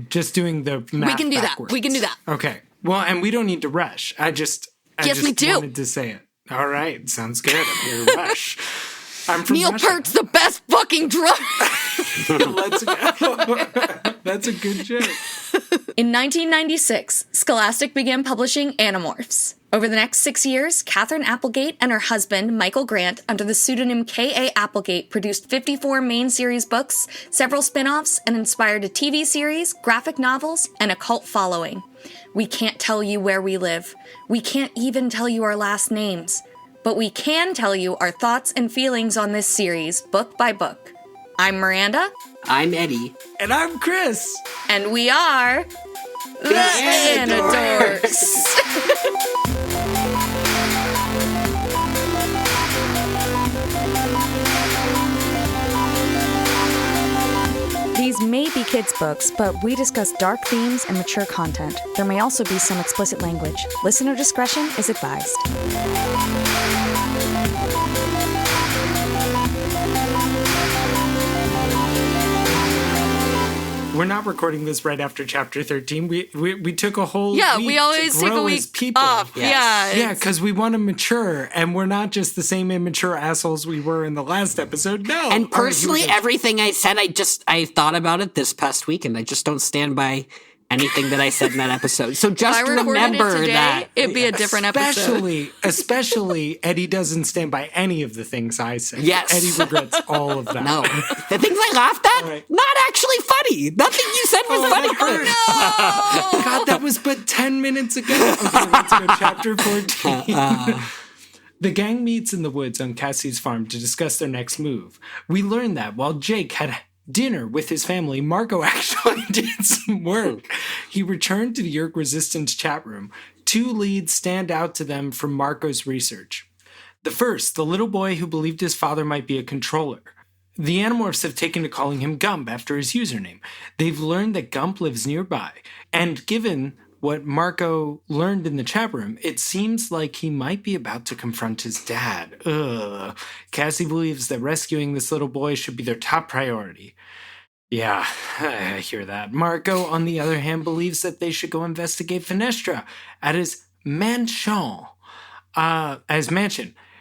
Just doing the math We can do backwards. that. We can do that. Okay. Well, and we don't need to rush. I just we do. wanted to say it. All right. Sounds good. I'm here to rush. I'm from Neil Russia. Peart's the best fucking drummer. Let's go. That's a good joke. In 1996, Scholastic began publishing Animorphs. Over the next 6 years, Catherine Applegate and her husband, Michael Grant, under the pseudonym K.A. Applegate, produced 54 main series books, several spin-offs, and inspired a TV series, graphic novels, and a cult following. We can't tell you where we live. We can't even tell you our last names. But we can tell you our thoughts and feelings on this series, book by book. I'm Miranda. I'm Eddie. And I'm Chris. And we are the Anidorks. These may be kids' books, but we discuss dark themes and mature content. There may also be some explicit language. Listener discretion is advised. We're not recording this right after chapter 13. We took a whole week we always to take grow a as week people. off. Yes. Yeah, because we want to mature, and we're not just the same immature assholes we were in the last episode. No. And All personally, right, here we go. everything I said, I thought about it this past week, and I just don't stand by anything that I said in that episode. So just If I recorded remember it today, that. it'd be a different episode. Especially, Eddie doesn't stand by any of the things I said. Yes. Eddie regrets all of that. No. The things I laughed at, right. not actually funny. Nothing you said was funny. God, that was but 10 minutes ago. Okay, let's go. Chapter 14. The gang meets in the woods on Cassie's farm to discuss their next move. We learn that while Jake had dinner with his family, Marco actually did some work. He returned to the Yerk Resistance chat room. Two leads stand out to them from Marco's research. The first, the little boy who believed his father might be a controller. The Animorphs have taken to calling him Gump after his username. They've learned that Gump lives nearby, and given what Marco learned in the chat room, it seems like he might be about to confront his dad. Ugh. Cassie believes that rescuing this little boy should be their top priority. Yeah, I hear that. Marco, on the other hand, believes that they should go investigate Fenestre at his mansion.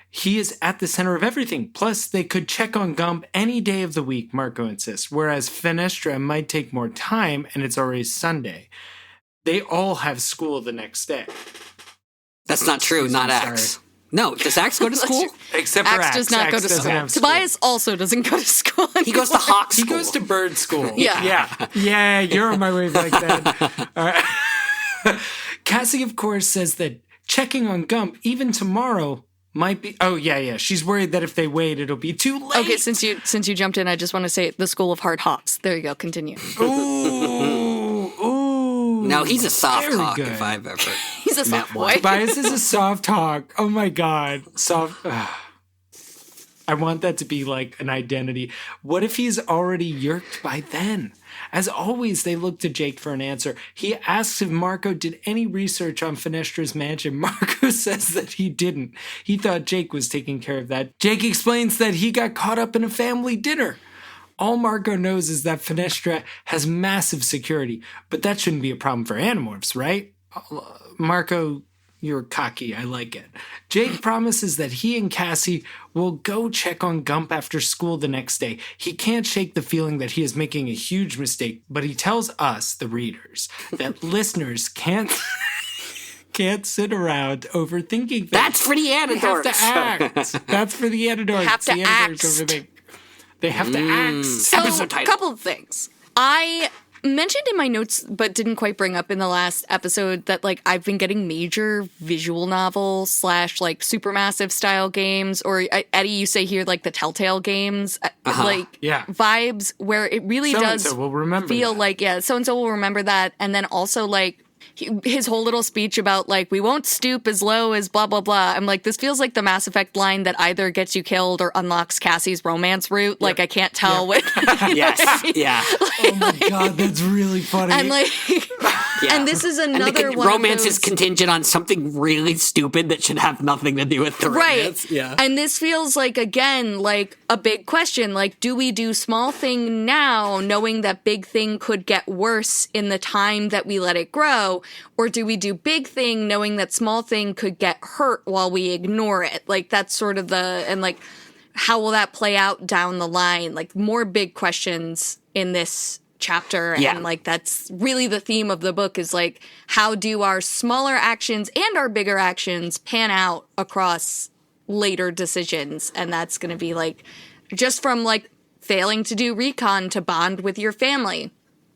He is at the center of everything. Plus, they could check on Gump any day of the week, Marco insists, whereas Fenestre might take more time, and it's already Sunday. They all have school the next day. That's not true, not Axe. No, does Axe go to school? Except for Axe. Axe does not go to school. Tobias also doesn't go to school anymore. He goes to Hawk He school. goes to bird school. Yeah. Yeah, you're on my wavelength then. All right. Cassie, of course, says that checking on Gump, even tomorrow, might be... Oh, yeah. She's worried that if they wait, it'll be too late. Okay, since you jumped in, I just want to say the School of Hard Hawks. There you go. Continue. Ooh. No, he's a soft Very hawk good. if I've ever. He's a soft boy. Tobias is a soft hawk. Oh, my God. Soft... I want that to be like an identity. What if he's already yerked by then? As always, they look to Jake for an answer. He asks if Marco did any research on Fenestre's mansion. Marco says that he didn't. He thought Jake was taking care of that. Jake explains that he got caught up in a family dinner. All Marco knows is that Fenestre has massive security, but that shouldn't be a problem for Animorphs, right? Marco, you're cocky. I like it. Jake promises that he and Cassie will go check on Gump after school the next day. He can't shake the feeling that he is making a huge mistake, but he tells us, the readers, that listeners can't sit around overthinking things. That's for the Anidorks. They have to act. That's for the Anidorks. Have to the Anidorks act. overthink. They have to act. So, Episode a title. couple of things. I mentioned in my notes, but didn't quite bring up in the last episode, that like I've been getting major visual novel / like supermassive style games, or Eddie, you say here like the Telltale games, vibes where it really does So-and-so will remember feel that. like so-and-so will remember that, and then also like his whole little speech about like we won't stoop as low as blah blah blah. I'm like, this feels like the Mass Effect line that either gets you killed or unlocks Cassie's romance route. Like I can't tell what. Yes. Yeah. Oh my God, that's really funny. And like Yeah. And this is And another one romance of is those... contingent on something really stupid that should have nothing to do with the romance. Right. Yeah. And this feels like, again, like a big question. Like, do we do small thing now, knowing that big thing could get worse in the time that we let it grow? Or do we do big thing knowing that small thing could get hurt while we ignore it? Like, that's sort of and like, how will that play out down the line? Like, more big questions in this chapter. Yeah. And like, that's really the theme of the book, is like, how do our smaller actions and our bigger actions pan out across later decisions? And that's going to be like, just from like failing to do recon to bond with your family.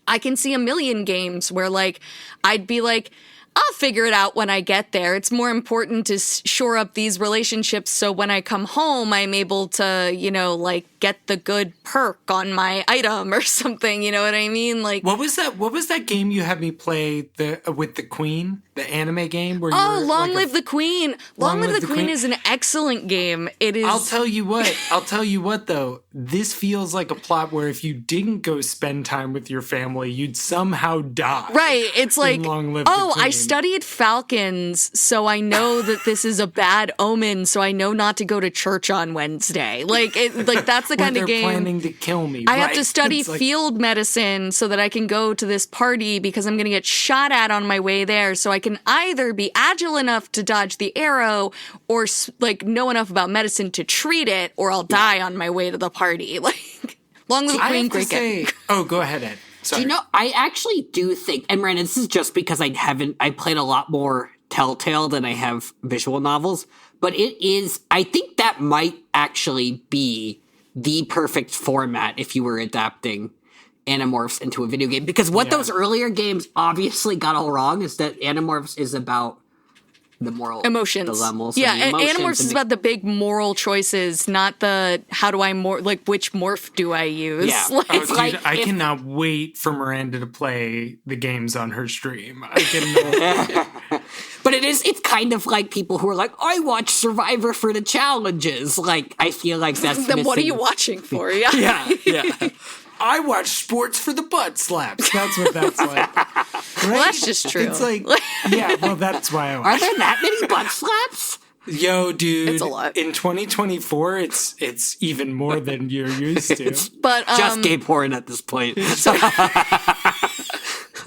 I can see a million games where like, I'd be like, I'll figure it out when I get there. It's more important to shore up these relationships so when I come home, I'm able to, you know, like get the good perk on my item or something. You know what I mean? Like, What was that game you had me play with the Queen? The anime game where Long Live the Queen. Long Live the Queen is an excellent game. It is. I'll tell you what though. This feels like a plot where if you didn't go spend time with your family, you'd somehow die. Right. It's like, Long Live the I Queen. studied falcons, so I know that this is a bad omen, so I know not to go to church on Wednesday. Like, that's the kind of game. They're planning to kill me. I have to study It's like- field medicine so that I can go to this party because I'm going to get shot at on my way there. So I can either be agile enough to dodge the arrow or like know enough about medicine to treat it, or I'll die on my way to the party. Like, Long Live the I Queen, have to great game. say, go ahead, Ed. Sorry. You know, I actually do think, and Miranda, this is just because I played a lot more Telltale than I have visual novels, but I think that might actually be the perfect format if you were adapting Animorphs into a video game. Because what those earlier games obviously got all wrong is that Animorphs is about the moral Emotions. dilemmas. Yeah, and and Animorphs is about the big moral choices, not the how do I which morph do I use? Yeah. Like, Oh, dude, like I if- cannot wait for Miranda to play the games on her stream. I can. But it's kind of like people who are like, I watch Survivor for the challenges. Like, I feel like that's then what are missing- you watching for? Yeah. Yeah. I watch sports for the butt slaps. That's what that's like. Right? Well, that's just true. It's like, yeah, well, that's why I watch. Are there that many butt slaps? Yo, dude, It's a lot. in 2024, it's even more than you're used to. But Just gay porn at this point.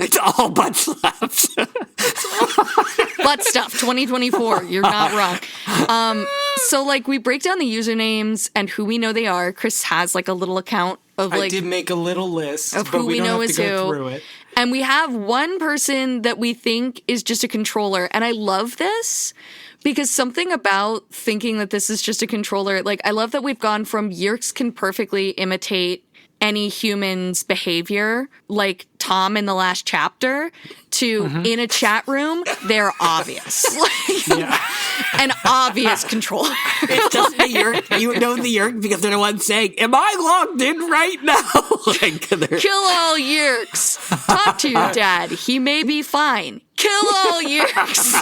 It's all butt slaps. butt stuff 2024, you're not wrong. So like, we break down the usernames and who we know they are. Chris has like a little account of I like did make a little list, of but who we we don't know have is to go who. through it. And we have one person that we think is just a controller. And I love this because something about thinking that this is just a controller, like, I love that we've gone from Yerks can perfectly imitate any human's behavior, like Tom in the last chapter, to in a chat room, they're obvious. Like, an obvious controller. It's just the Yerk. You know the Yerk because they're the ones saying, am I logged in right now? Like, Kill all Yerks. Talk to your dad. He may be fine. Kill all Yerks.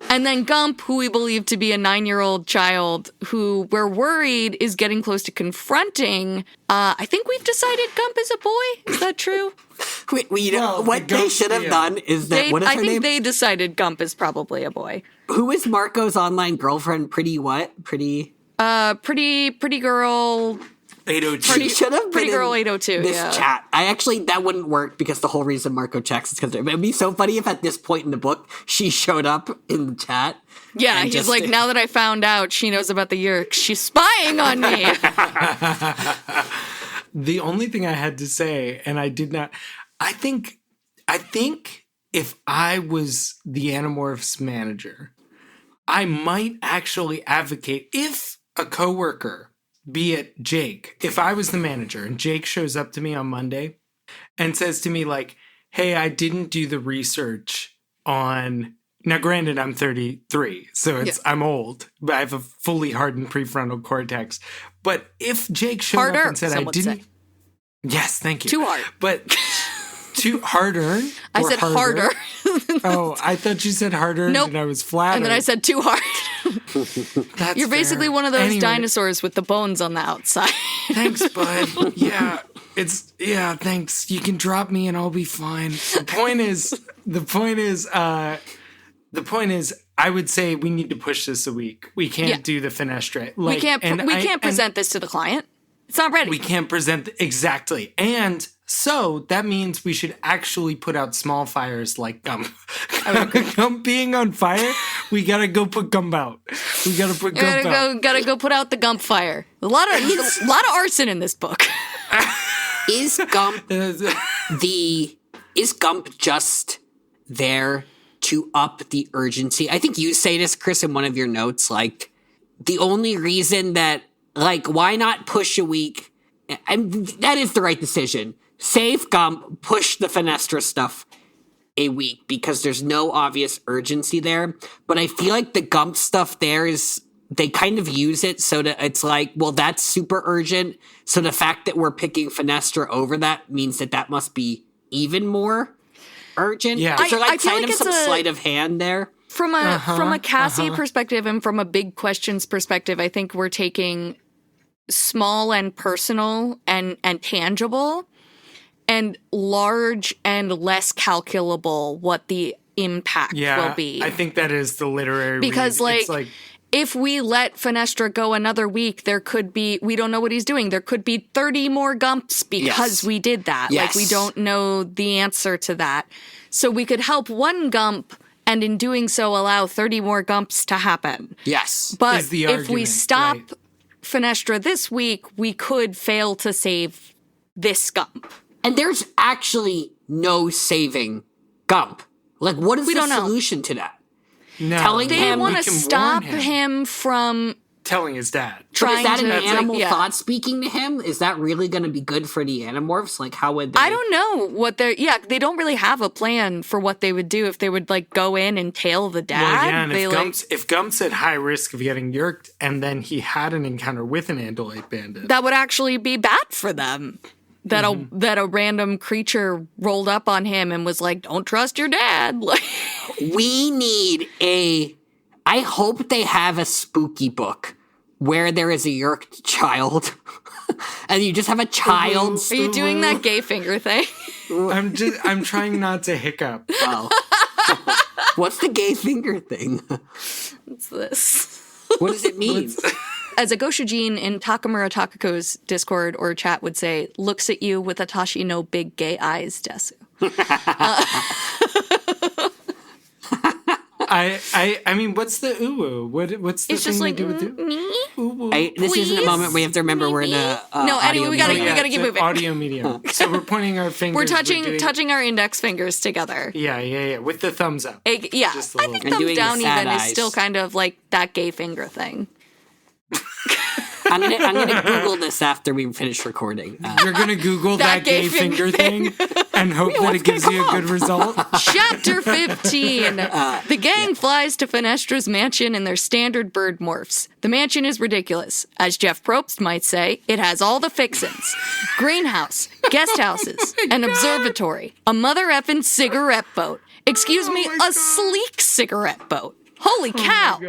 And then Gump, who we believe to be a 9-year-old child who we're worried is getting close to confronting. I think we've decided Gump is a boy. Is that true? What they should have done is that, what is her name? They decided Gump is probably a boy. Who is Marco's online girlfriend? Pretty what? Pretty Girl. 802. She should have been Pretty Girl in 802, this yeah. chat. That wouldn't work because the whole reason Marco checks is because it would be so funny if at this point in the book she showed up in the chat. Yeah, and he's just- like, now that I found out she knows about the Yerks, she's spying on me. The only thing I had to say, and I did not, I think if I was the Animorphs manager, I might actually advocate if a coworker, be it Jake, if I was the manager and Jake shows up to me on Monday and says to me like, hey, I didn't do the research on, now granted I'm 33, so I'm old, but I have a fully hardened prefrontal cortex. But if Jake showed up and said I didn't, yes, thank you. Too hard. But too harder. I said harder. Oh, I thought you said harder, Nope. and I was flattered. And then I said too hard. That's You're basically fair. one of those Anyway, dinosaurs with the bones on the outside. Thanks, bud. Yeah. thanks. You can drop me and I'll be fine. The point is, I would say we need to push this a week. We can't do the Fenestre. We can't present this to the client. It's not ready. We can't present exactly. And so that means we should actually put out small fires like gum. Gum being on fire, we gotta go put gum out. We gotta put gum out. Gotta go put out the gump fire. A lot of arson in this book. Is Gump just there to up the urgency? I think you say this, Chris, in one of your notes, like, the only reason that, like, why not push a week? And that is the right decision. Save Gump, push the Fenestre stuff a week, because there's no obvious urgency there. But I feel like the Gump stuff there is, they kind of use it so that it's like, well, that's super urgent. So the fact that we're picking Fenestre over that means that must be even more urgent. Yeah. Is there I feel kind like of some sleight of hand there? From a Cassie perspective and from a big questions perspective, I think we're taking small and personal and tangible, and large and less calculable what the impact will be. I think that is the literary because read. It's like if we let Fenestre go another week, there could be, we don't know what he's doing. There could be 30 more Gumps because we did that. Yes. Like, we don't know the answer to that. So we could help one Gump, and in doing so, allow 30 more Gumps to happen. Yes. But Is the if argument, we stop right. Fenestre this week, we could fail to save this Gump. And there's actually no saving Gump. Like, what is the don't know. solution to that? No, Telling They him- want we to can stop warn him from telling his dad. But trying is that to... an animal yeah. thought speaking to him? Is that really going to be good for the Animorphs? Like, how would they... I don't know what they're... Yeah, they don't really have a plan for what they would do if they would, like, go in and tail the dad. Well, yeah, and they, if Gump's at high risk of getting yerked, and then he had an encounter with an Andalite bandit. that would actually be bad for them. That a random creature rolled up on him and was like, "Don't trust your dad." Like, We need a... I hope they have a spooky book where there is a yerked child. And you just have a child... are you doing that gay finger thing? I'm trying not to hiccup. Oh. What's the gay finger thing? What's this? What does it mean? As a Goshujin in Takamura Takako's Discord or chat would say, looks at you with Atashi no big gay eyes, Desu. I mean, what's the uwu? What's the It's thing just they like, do with the me? uwu? This isn't a moment we have to remember we're in a No, anyway, we gotta it's keep an moving. audio medium. So we're pointing our fingers. We're doing- touching our index fingers together. Yeah, with the thumbs up. Yeah, Just a I little think bit. And thumbs doing the down sad even is eyes. still kind of like that gay finger thing. I'm gonna Google this after we finish recording. You're gonna Google that gay finger thing and hope that it gives you a good result. Chapter 15. The gang flies to Fenestre's mansion in their standard bird morphs. The mansion is ridiculous. As Jeff Probst might say, it has all the fixins. Greenhouse, guest houses, an observatory, a mother effing cigarette boat. Excuse me, a sleek cigarette boat. Holy cow.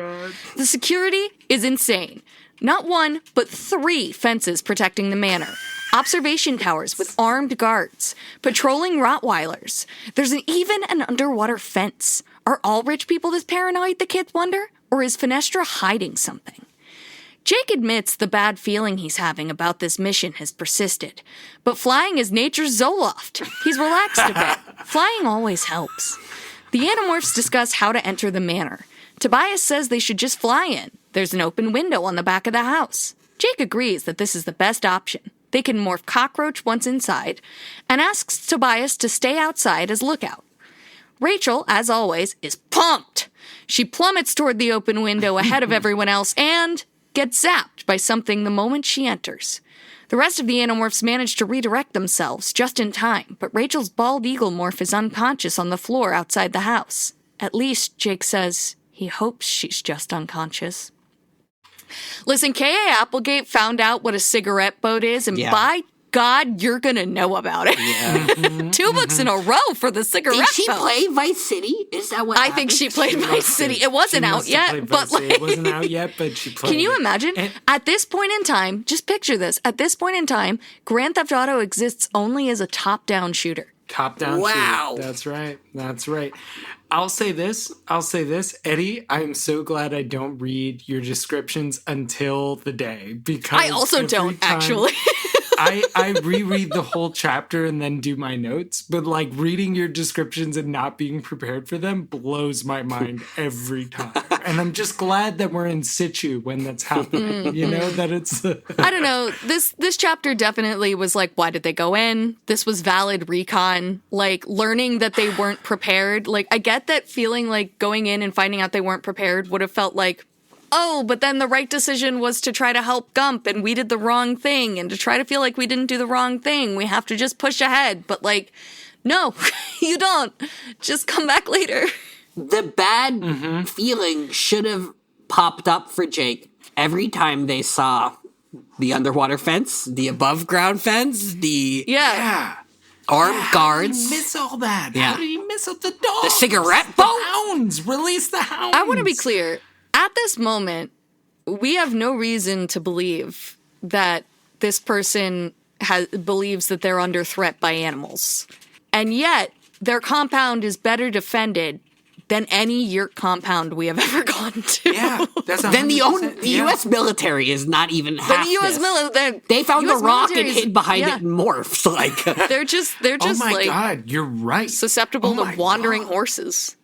The security is insane. Not one, but 3 fences protecting the manor. Observation towers with armed guards. Patrolling Rottweilers. There's even an underwater fence. Are all rich people this paranoid, the kids wonder? Or is Fenestre hiding something? Jake admits the bad feeling he's having about this mission has persisted. But flying is nature's Zoloft. He's relaxed a bit. Flying always helps. The Animorphs discuss how to enter the manor. Tobias says they should just fly in. There's an open window on the back of the house. Jake agrees that this is the best option. They can morph cockroach once inside, and asks Tobias to stay outside as lookout. Rachel, as always, is pumped. She plummets toward the open window ahead of everyone else and gets zapped by something the moment she enters. The rest of the Animorphs manage to redirect themselves just in time, but Rachel's bald eagle morph is unconscious on the floor outside the house. At least, Jake says, he hopes she's just unconscious. Listen, K.A. Applegate found out what a cigarette boat is, and by God you're gonna know about it. Yeah. 2 books in a row for the cigarette Did she film. play Vice City? Is that what I think she played Vice City. It wasn't out yet, but like, it wasn't out yet, but she played. can you it. imagine? At this point in time, just picture this. At this point in time, Grand Theft Auto exists only as a top-down shooter. Top-down Wow. shooter. That's right. I'll say this, Eddie, I'm so glad I don't read your descriptions until the day, because I also don't, actually. I reread the whole chapter and then do my notes, but like reading your descriptions and not being prepared for them blows my mind every time. And I'm just glad that we're in situ when that's happening. You know, that it's I don't know. This chapter definitely was like, why did they go in? This was valid recon. Like, learning that they weren't prepared. Like, I get that feeling like going in and finding out they weren't prepared would have felt like, oh, but then the right decision was to try to help Gump and we did the wrong thing, and to try to feel like we didn't do the wrong thing, we have to just push ahead. But like, no, you don't. Just come back later. The bad feeling should have popped up for Jake every time they saw the underwater fence, the above ground fence, the armed guards. How did he miss all that? Yeah. How did he miss all the dogs? The cigarette The boat? hounds! Release the hounds! I want to be clear. At this moment, we have no reason to believe that this person believes that they're under threat by animals. And yet, their compound is better defended than any yurt compound we have ever gone to. Yeah, that's Then the 100%, U.S. military is not even half The U.S. this. military. They found US the rock and military's- hid behind yeah. it in morphs. Like, They're just Oh my like God, you're right. susceptible Oh to my wandering God. horses.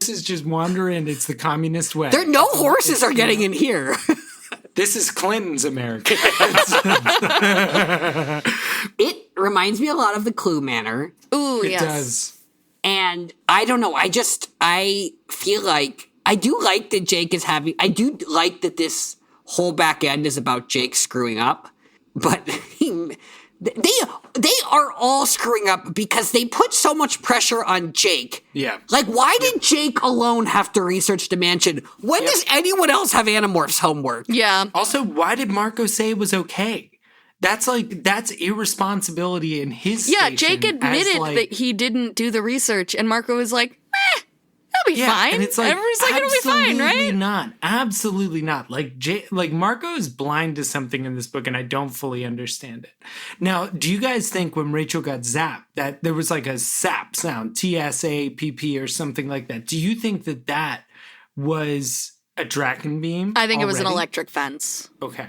This is just wandering. It's the communist way. there no horses are getting in here. This is Clinton's America. It reminds me a lot of the Clue Manor. Ooh, It yes. does. And I don't know. I feel like I do like that Jake is having. I do like that this whole back end is about Jake screwing up, but they are all screwing up because they put so much pressure on Jake. Yeah. Like, why did Jake alone have to research the mansion? When does anyone else have Animorphs homework? Yeah. Also, why did Marco say it was okay? That's irresponsibility in his Yeah, station Jake admitted that he didn't do the research, and Marco was like, it'll be fine. And it's like, everyone's like, it'll be fine, right? Absolutely not. Like Marco is blind to something in this book, and I don't fully understand it. Now, do you guys think when Rachel got zapped that there was like a zap sound, TSAPP or something like that? Do you think that was a Draken beam? I think it was an already? electric fence. Okay.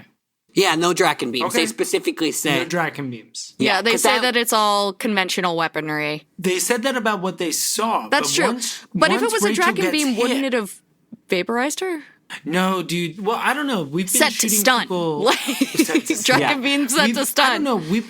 Yeah, no Draken beams. Okay. They specifically No said Draken beams. Yeah, they 'cause say that it's all conventional weaponry. They said that about what they saw. That's but true. But if it once was a Rachel Draken gets beam, wouldn't hit- it have vaporized her? No, dude. Well, I don't know. We've been Set to shooting stun. people. Like, Set to stun. Draken beam set to stun. I don't know. We've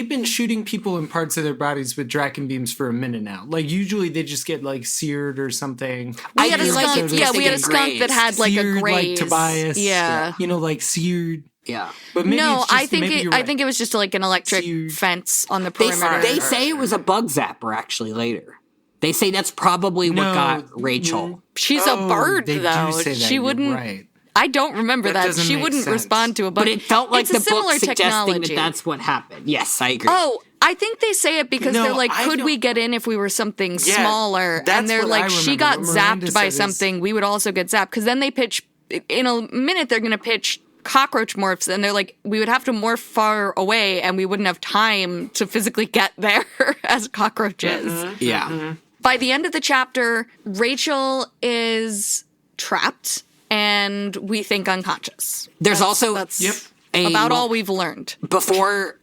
been shooting people in parts of their bodies with Draken beams for a minute now. Like usually they just get like seared or something. We had a feel like skunk. it's Yeah, just we had a like skunk that had like Seared, a graze. like Tobias. Yeah. You know, like seared. yeah. But maybe No, it's just, I think maybe you're I right. think it was just like an electric Seared. fence on the They, perimeter. they say it was a bug zapper actually later. They say that's probably what No, got Rachel. She's a bird, they do though. say that. She You're wouldn't. right. I don't remember That that. doesn't She make wouldn't sense. respond to a bug. But it felt like it's the a similar book suggesting technology. that that's what happened. Yes, I agree. Oh, I think they say it because No, they're like, I could don't- we get in if we were something Yeah, smaller? that's And they're what I like, she remember. got What Miranda zapped by said is- something. We would also get zapped. Because then they pitch, in a minute, they're going to pitch cockroach morphs. And they're like, we would have to morph far away and we wouldn't have time to physically get there as cockroaches. Mm-hmm. yeah. By the end of the chapter, Rachel is trapped and we think unconscious. There's also That's Yep. about all we've learned. before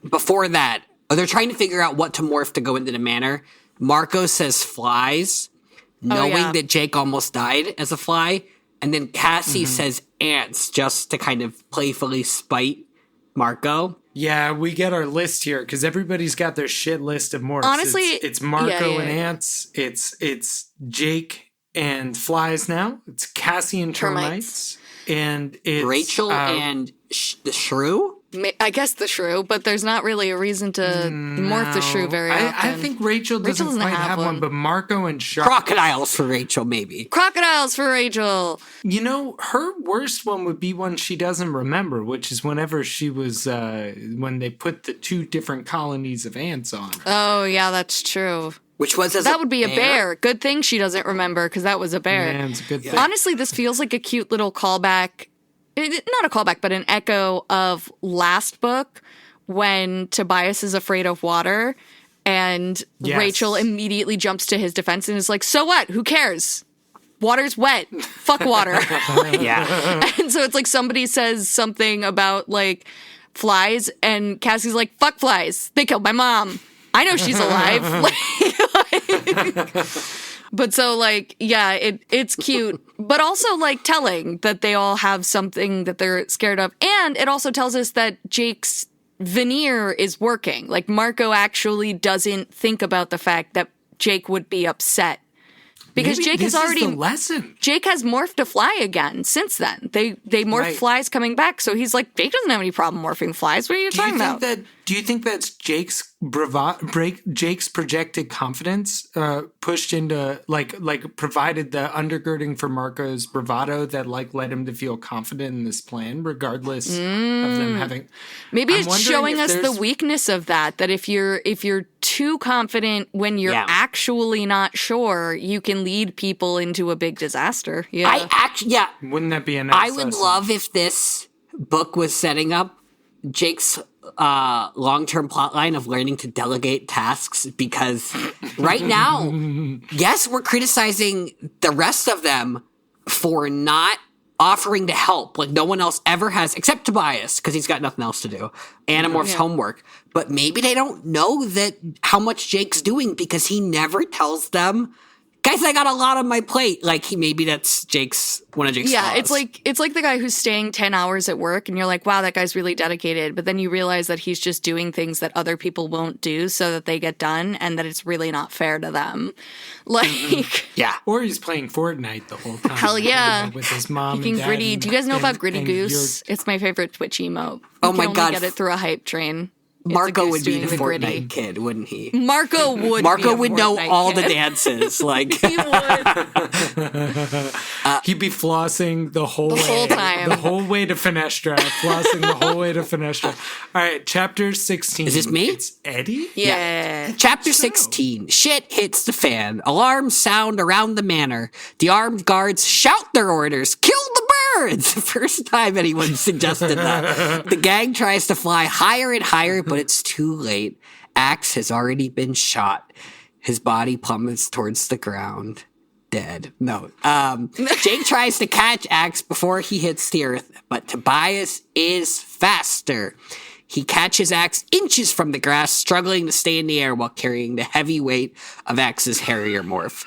that, they're trying to figure out what to morph to go into the manor. Marco says flies, knowing yeah. that Jake almost died as a fly, and then Cassie says ants just to kind of playfully spite Marco. Yeah, we get our list here because everybody's got their shit list of morphs. Honestly, it's Marco yeah. and ants. It's Jake and flies now. It's Cassie and termites. And it's Rachel and the shrew. I guess the shrew, but there's not really a reason to morph the shrew very often. I think Rachel doesn't quite have one, but Marco and Shark. Crocodiles for Rachel, maybe. Crocodiles for Rachel. You know, her worst one would be one she doesn't remember, which is whenever she was, when they put the 2 different colonies of ants on her. Oh, yeah, that's true. Which was that would be a bear. Good thing she doesn't remember, because that was a bear. Yeah, it's a good thing. Honestly, this feels like a cute little callback. Not a callback, but an echo of last book when Tobias is afraid of water and Rachel immediately jumps to his defense and is like, so what? Who cares? Water's wet. Fuck water. Yeah. And so it's like somebody says something about like flies and Cassie's like, fuck flies. They killed my mom. I know she's alive. But so, like, yeah, it's cute, but also, like, telling that they all have something that they're scared of. And it also tells us that Jake's veneer is working. Like, Marco actually doesn't think about the fact that Jake would be upset. Because Maybe Jake has already... Is the lesson. Jake has morphed to fly again since then. They morphed flies coming back, so he's like, Jake doesn't have any problem morphing flies. What are you talking about? Do you think that's Jake's Jake's projected confidence pushed into like provided the undergirding for Marco's bravado that like led him to feel confident in this plan, regardless of them having? Maybe it's showing us the weakness of that. That if you're too confident when you're actually not sure, you can lead people into a big disaster. Yeah, Wouldn't that be a nice I would lesson? love if this book was setting up Jake's long-term plotline of learning to delegate tasks, because right now, yes, we're criticizing the rest of them for not offering to help. Like, no one else ever has, except Tobias, because he's got nothing else to do. Animorphs homework. But maybe they don't know that how much Jake's doing because he never tells them, guys, I got a lot on my plate. Like, maybe that's one of Jake's flaws. it's like the guy who's staying 10 hours at work and you're like, wow, that guy's really dedicated. But then you realize that he's just doing things that other people won't do so that they get done and that it's really not fair to them. Like, Or he's playing Fortnite the whole time. Hell yeah. With his mom Speaking and dad. Gritty. Do you guys know about Gritty Goose? It's my favorite Twitch emote. Oh my You can God. only get it through a hype train. It's a Marco goose would be doing the Fortnite Gritty. kid, wouldn't he? Marco would know Fortnite all kid. the dances. Like, He would. He'd be flossing the whole time. The whole way to Fenestre. Flossing the whole way to Fenestre. All right, chapter 16. Is this me? It's Eddie? Yeah. Chapter 16. Shit hits the fan. Alarms sound around the manor. The armed guards shout their orders. Kill the birds! First time anyone suggested that. The gang tries to fly higher and higher, but it's too late. Axe has already been shot. His body plummets towards the ground. Dead. No. Jake tries to catch Axe before he hits the earth, but Tobias is faster. He catches Axe inches from the grass, struggling to stay in the air while carrying the heavy weight of Axe's Harrier morph.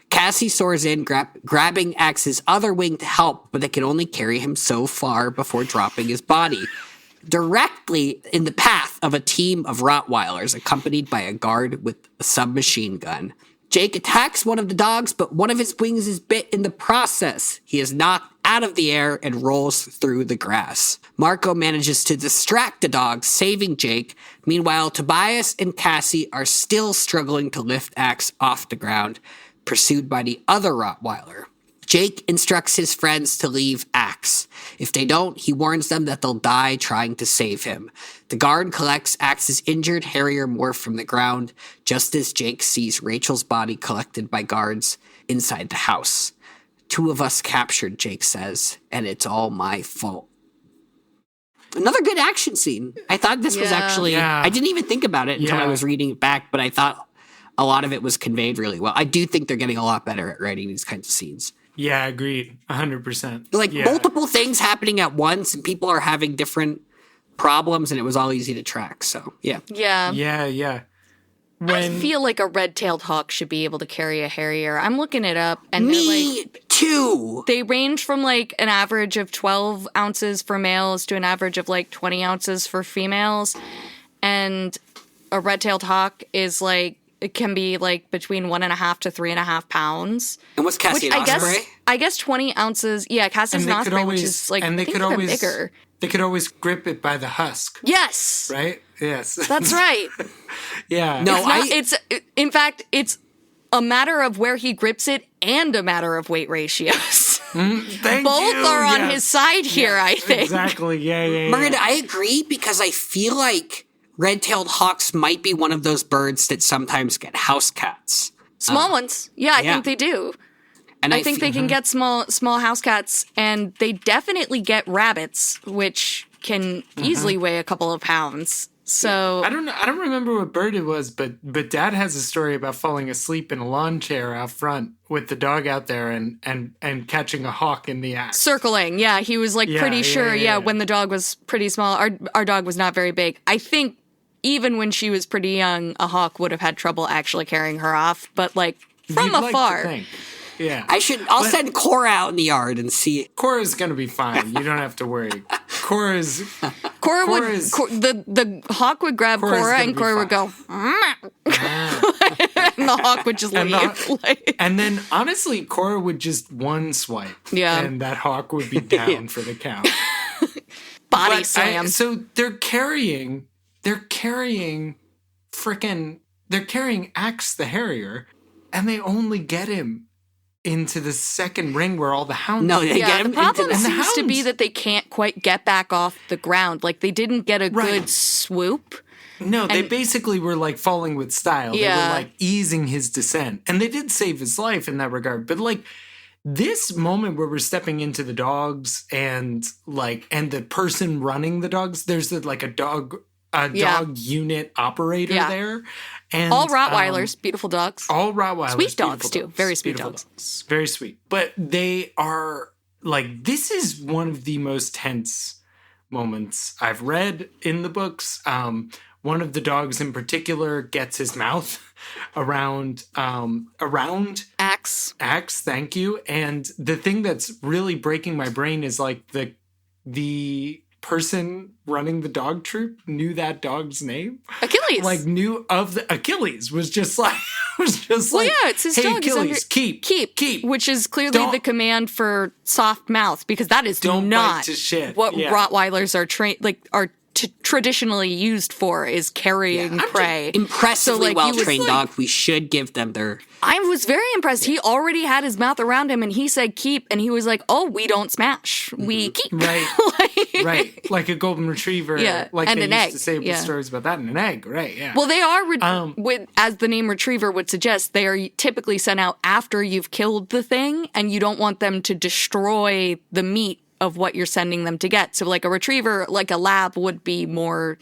Cassie soars in, grabbing Axe's other wing to help, but they can only carry him so far before dropping his body. Directly in the path of a team of Rottweilers, accompanied by a guard with a submachine gun. Jake attacks one of the dogs, but one of his wings is bit in the process. He is knocked out of the air and rolls through the grass. Marco manages to distract the dog, saving Jake. Meanwhile, Tobias and Cassie are still struggling to lift Axe off the ground, pursued by the other Rottweiler. Jake instructs his friends to leave Axe. If they don't, he warns them that they'll die trying to save him. The guard collects Axe's injured Harrier morph from the ground, just as Jake sees Rachel's body collected by guards inside the house. 2 of us captured, Jake says, and it's all my fault. Another good action scene. I thought this was actually... Yeah. I didn't even think about it until I was reading it back, but I thought a lot of it was conveyed really well. I do think they're getting a lot better at writing these kinds of scenes. Yeah, agreed. 100%. Like, multiple things happening at once, and people are having different problems, and it was all easy to track, so, yeah. Yeah. Yeah. I feel like a red-tailed hawk should be able to carry a harrier. I'm looking it up, and Me too! they range from, like, an average of 12 ounces for males to an average of, like, 20 ounces for females, and a red-tailed hawk is, like, it can be like between 1.5 to 3.5 pounds. And what's Cassie Which and Osprey? I guess 20 ounces. Yeah, Cassie's an Osprey, which is like, and they I think could even always bigger. They could always grip it by the husk, Yes. right? Yes. That's right. Yeah. No, In fact, it's a matter of where he grips it and a matter of weight ratios. Thank Both you. are on Yes. his side here, I think. Exactly. Yeah. Miranda, I agree because I feel like red-tailed hawks might be one of those birds that sometimes get house cats. Small ones. Yeah, I yeah. think they do. And I think they can get small house cats, and they definitely get rabbits, which can easily weigh a couple of pounds. So I don't remember what bird it was, but Dad has a story about falling asleep in a lawn chair out front with the dog out there and catching a hawk in the act. circling, yeah, he was like pretty sure. Yeah, when the dog was pretty small, our dog was not very big. I think even when she was pretty young, a hawk would have had trouble actually carrying her off. But like from You'd like to afar, think. Yeah. I'll send Cora out in the yard and see. Cora's gonna be fine. You don't have to worry. Cora would the hawk would grab Cora's Cora gonna and be Cora would go, and the hawk would just And leave. and then honestly, Cora would just one swipe. Yeah. And that hawk would be down for the count. Body slam. So they're carrying Axe the Harrier, and they only get him into the second ring where all the hounds. No, they get The him problem into the seems to be hounds. that they can't quite get back off the ground. Like they didn't get a Right. good swoop. No, they basically were like falling with style. Yeah. They were like easing his descent. And they did save his life in that regard. But like this moment where we're stepping into the dogs and the person running the dogs, there's a dog unit operator there. And All Rottweilers, beautiful dogs. all Rottweilers. Sweet dogs, beautiful too. Very sweet Beautiful dogs. Very sweet. But they are like, this is one of the most tense moments I've read in the books. One of the dogs in particular gets his mouth around Axe. thank you. And the thing that's really breaking my brain is like the person running the dog troop knew that dog's name. Achilles. Like knew of the Achilles was just like well, yeah, it's his hey, dog. Achilles, keep, which is clearly Don't- the command for soft mouth, because that is Don't bite not to shit. what Yeah. Rottweilers are traditionally used for, is carrying prey. Impressively So, like, he was well-trained like- dog. We should give them their... I was very impressed. He already had his mouth around him and he said keep, and he was like, oh, we don't smash. We keep. Right. Like- Right. Like a golden retriever. Yeah, Like and they an used egg. to say with Yeah. stories about that, and an egg. Right. Yeah. Well, they are, as the name retriever would suggest, they are typically sent out after you've killed the thing, and you don't want them to destroy the meat of what you're sending them to get. So like a retriever, like a lab would be better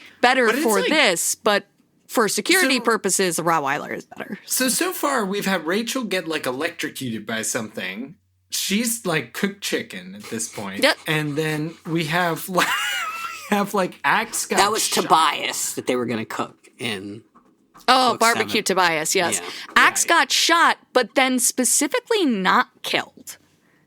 But it's for like- this, but for security purposes, a Rottweiler is better. So far we've had Rachel get like electrocuted by something. She's like cooked chicken at this point. Yep. And then we have like Axe got That was shot. Tobias that they were going to cook in... Oh, Book barbecue 7. Tobias, yes. Yeah. Axe got shot, but then specifically not killed.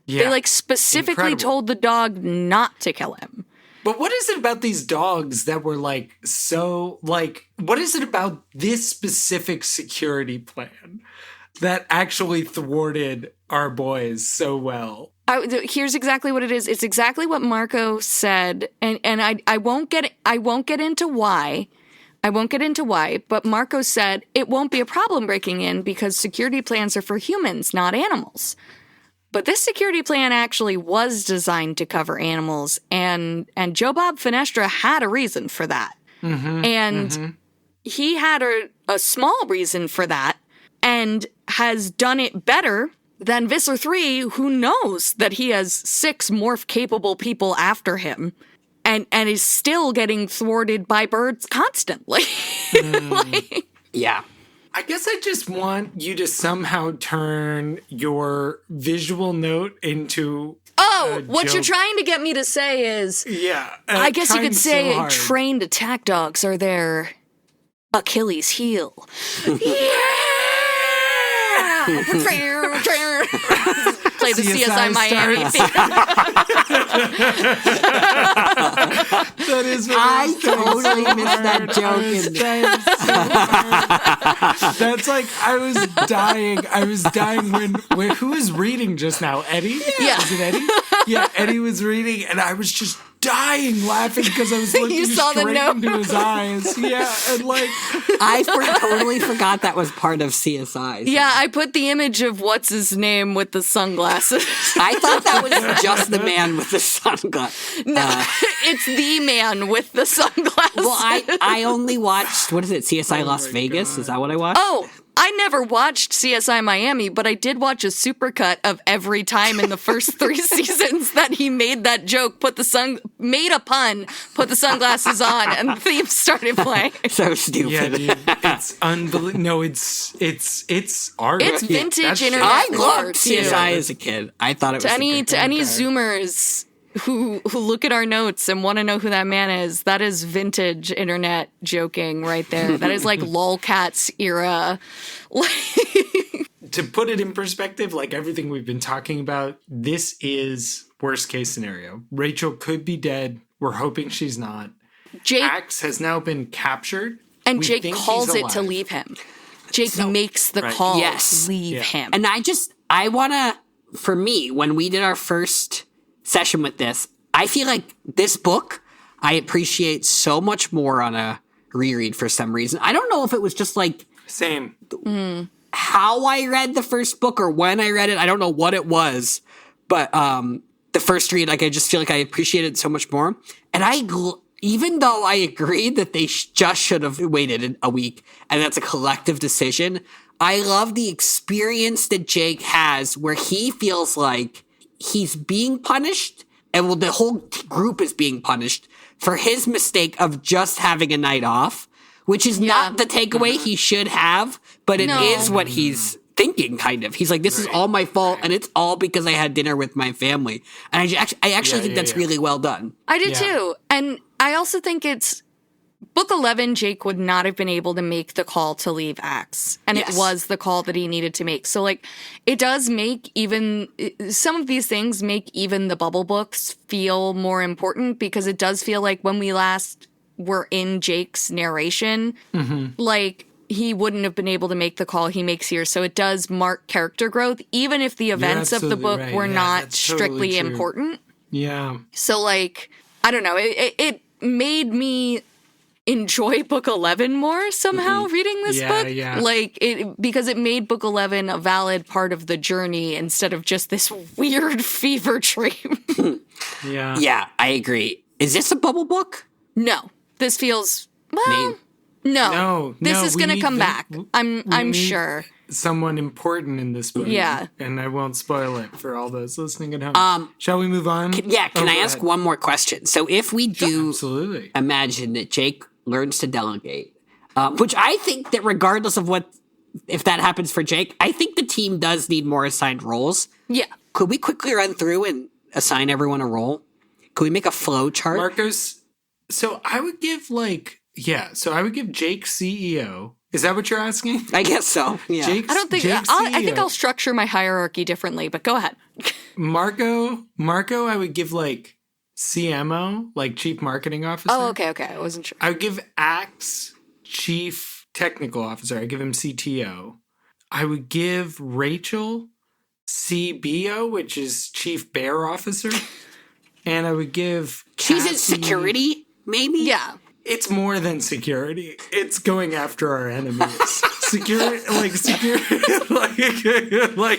Yeah. They like specifically Incredible. told the dog not to kill him. But what is it about these dogs that were like so like what is it about this specific security plan that actually thwarted our boys so well? Here's exactly what it is. It's exactly what Marco said, and I won't get into why. I won't get into why, but Marco said it won't be a problem breaking in because security plans are for humans, not animals. But this security plan actually was designed to cover animals, and Joe Bob Fenestre had a reason for that. He had a small reason for that, and has done it better than Visser 3, who knows that he has 6 morph-capable people after him, and is still getting thwarted by birds constantly. Like, Yeah. I guess I just want you to somehow turn your visual note into what joke. you're trying to get me to say is, I I guess you could say trained attack dogs are their Achilles heel. Play the CSI Miami theme. That is what I totally missed that joke. That's like I was dying when who was reading just now? Eddie? Yeah. Was it Eddie? Yeah, Eddie was reading and I was just dying laughing because I was looking You saw the straight note. into his eyes. Yeah, and like I totally forgot that was part of CSI. Yeah, I put the image of what's his name with the sunglasses. I thought that was just the man with the sunglasses. No, it's the man with the sunglasses. Well, I only watched, what is it, CSI Las Vegas? Is that what I watched? Oh, I never watched CSI Miami, but I did watch a supercut of every time in the first 3 seasons that he made that joke, made a pun, put the sunglasses on, and the theme started playing. So stupid. yeah, dude, it's unbelievable. No, it's art. It's vintage that's internet I lore, loved too. CSI as a kid. I thought it was To any Zoomers who look at our notes and want to know who that man is, that is vintage internet joking right there. That is like lolcats era. To put it in perspective, like everything we've been talking about, this is worst case scenario. Rachel could be dead. We're hoping she's not. Jake Axe has now been captured. and We Jake think calls he's it to alive. leave him. Jake makes the right. call Yes. to leave Yeah. him. And I want to, for me, when we did our first session with this, I feel like this book I appreciate so much more on a reread for some reason. I don't know if it was just like Same. how I read the first book or when I read it. I don't know what it was, but the first read, like I just feel like I appreciate it so much more. And even though I agree that they just should have waited a week, and that's a collective decision, I love the experience that Jake has where he feels like he's being punished, and well, the whole group is being punished for his mistake of just having a night off, which is not the takeaway he should have, but it is what he's thinking, kind of. He's like, this is all my fault, and it's all because I had dinner with my family. And I actually think that's really well done. I did too. And I also think it's book 11, Jake would not have been able to make the call to leave Axe. And it was the call that he needed to make. So, like, it does make some of these things make even the bubble books feel more important, because it does feel like when we last were in Jake's narration, like, he wouldn't have been able to make the call he makes here. So it does mark character growth, even if the events of the book were not strictly important. Yeah. So, like, I don't know. It made me enjoy book 11 more somehow reading this book. Like, because it made book 11 a valid part of the journey instead of just this weird fever dream. Yeah, I agree. Is this a bubble book? No. This feels, well, no. This is going to come back. I'm sure. Someone important in this book. Yeah. And I won't spoil it for all those listening at home. Shall we move on? Can I ask one more question? So if we do Absolutely. imagine that Jake learns to delegate, which I think that regardless of if that happens for Jake, I think the team does need more assigned roles. Yeah. Could we quickly run through and assign everyone a role? Could we make a flow chart? Marcos, so I would give Jake CEO. Is that what you're asking? I guess so. Yeah. I don't think, I think I'll structure my hierarchy differently, but go ahead. Marco, I would give like CMO, like Chief Marketing Officer. Oh, okay. I wasn't sure. I would give Axe Chief Technical Officer. I give him CTO. I would give Rachel CBO, which is Chief Bear Officer. And I would give She's in Cassie- security, maybe? Yeah. It's more than security. It's going after our enemies.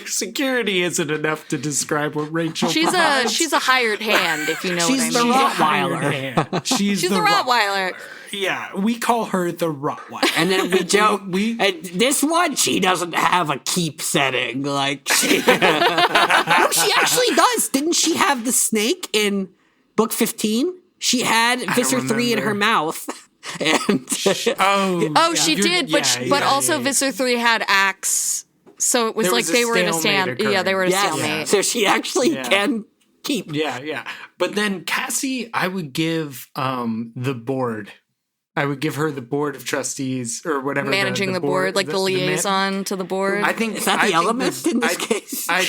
Security isn't enough to describe what Rachel provides. She's a hired hand, if you know what I mean. She's the Rottweiler. She's She's the Rottweiler. Yeah, we call her the Rottweiler. And then we joke, and this one, she doesn't have a keep setting. Like, no, she actually does. Didn't she have the snake in book 15? She had Visser 3 in her mouth. And she did, but also Visser 3 had Axe. So it was There like was a they were in a stalemate stand. Yeah, they were in a Yes. stalemate. So she actually can keep. Yeah. But then Cassie, I would give the board. I would give her the board of trustees or whatever. Managing the board, like the liaison to the board. I think Is that the element in this case? I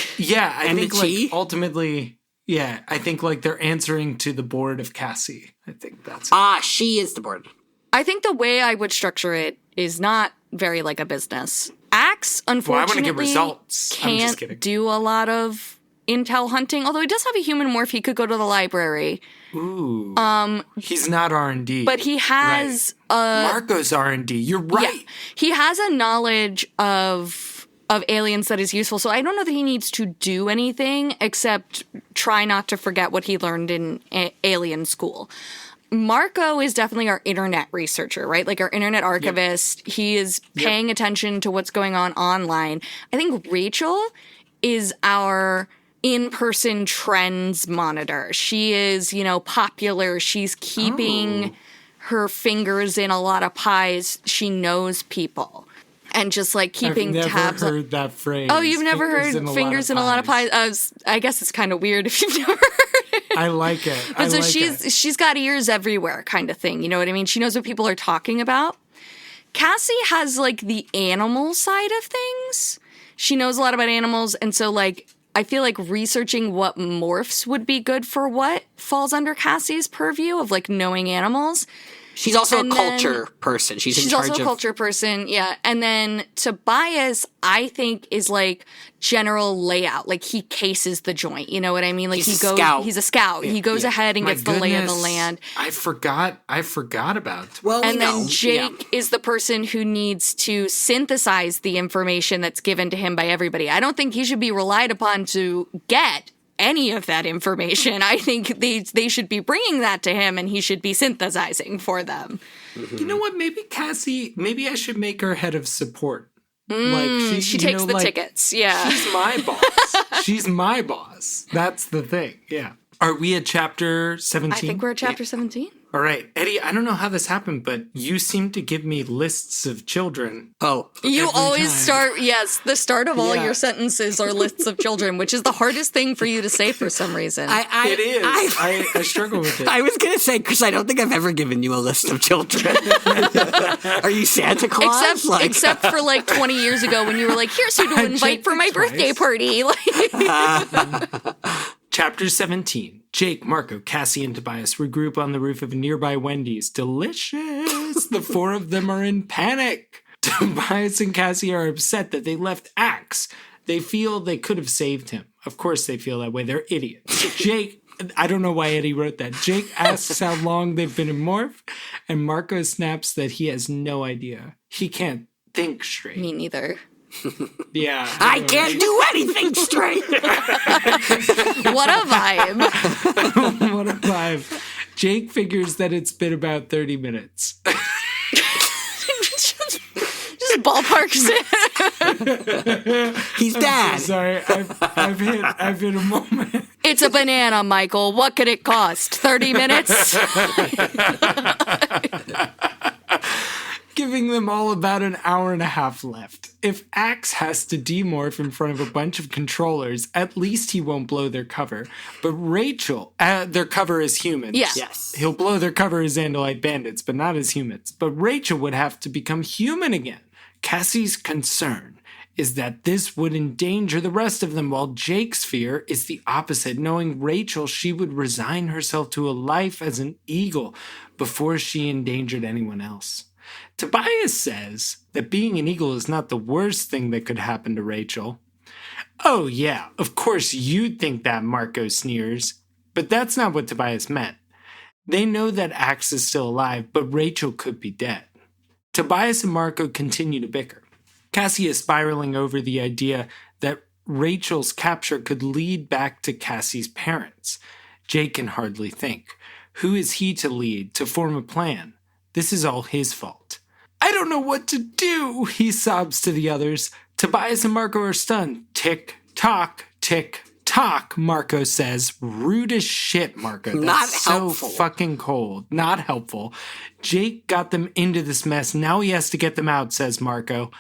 And think the like chi? ultimately, I think like they're answering to the board of Cassie. I think that's She is the board. I think the way I would structure it is not very like a business. Axe, Well, I want to unfortunately, get results. I'm just can't kidding. do a lot of intel hunting, although he does have a human morph. He could go to the library. Ooh. He's not R&D. But he has Marco's R&D. You're right. Yeah, he has a knowledge of aliens that is useful. So I don't know that he needs to do anything except try not to forget what he learned in alien school. Marco is definitely our internet researcher, right? Like our internet archivist. Yep. He is paying attention to what's going on online. I think Rachel is our in-person trends monitor. She is, popular. She's keeping her fingers in a lot of pies. She knows people. And just like keeping tabs. I've never heard that phrase. Oh, you've never heard fingers in a lot of pies? I guess it's kind of weird if you've never heard it. I like it. But so she's got ears everywhere kind of thing. You know what I mean? She knows what people are talking about. Cassie has like the animal side of things. She knows a lot about animals. And so like, I feel like researching what morphs would be good for what falls under Cassie's purview of like knowing animals. She's also a culture person. She's in charge also a culture person, yeah. And then Tobias, I think, is like general layout. Like he cases the joint. You know what I mean? Like he's a scout. He's a scout. He goes ahead and gets the lay of the land. I forgot about. Well, and then Jake is the person who needs to synthesize the information that's given to him by everybody. I don't think he should be relied upon to get any of that information. I think they should be bringing that to him and he should be synthesizing for them. Mm-hmm. You know what? Maybe I should make her head of support. She takes the tickets. Yeah. She's my boss. She's my boss. That's the thing. Yeah. Are we at chapter 17? I think we're at chapter 17. All right. Eddie, I don't know how this happened, but you seem to give me lists of children. Oh. You always start, the start of all your sentences are lists of children, which is the hardest thing for you to say for some reason. It is. I struggle with it. I was going to say, Chris, I don't think I've ever given you a list of children. Are you Santa Claus? Except for like 20 years ago when you were like, here's who to invite for my birthday party. Chapter 17. Jake, Marco, Cassie, and Tobias regroup on the roof of a nearby Wendy's. Delicious! The four of them are in panic. Tobias and Cassie are upset that they left Axe. They feel they could have saved him. Of course they feel that way. They're idiots. Jake, I don't know why Eddie wrote that. Jake asks how long they've been in Morph, and Marco snaps that he has no idea. He can't think straight. Me neither. Yeah. I can't do anything straight. What a vibe. What a vibe. Jake figures that it's been about 30 minutes. just ballparks it. He's dad. Sorry, I've hit a moment. It's a banana, Michael. What could it cost? 30 minutes? Giving them all about an hour and a half left. If Axe has to demorph in front of a bunch of controllers, at least he won't blow their cover. But Rachel, their cover is humans. Yeah. Yes. He'll blow their cover as Andalite bandits, but not as humans. But Rachel would have to become human again. Cassie's concern is that this would endanger the rest of them, while Jake's fear is the opposite. Knowing Rachel, she would resign herself to a life as an eagle before she endangered anyone else. Tobias says that being an eagle is not the worst thing that could happen to Rachel. Oh yeah, of course you'd think that, Marco sneers. But that's not what Tobias meant. They know that Axe is still alive, but Rachel could be dead. Tobias and Marco continue to bicker. Cassie is spiraling over the idea that Rachel's capture could lead back to Cassie's parents. Jake can hardly think. Who is he to lead, to form a plan? This is all his fault. I don't know what to do, he sobs to the others. Tobias and Marco are stunned. Tick, tock, Marco says. Rude as shit, Marco. That's Not so helpful. fucking cold. Not helpful. Jake got them into this mess. Now he has to get them out, says Marco.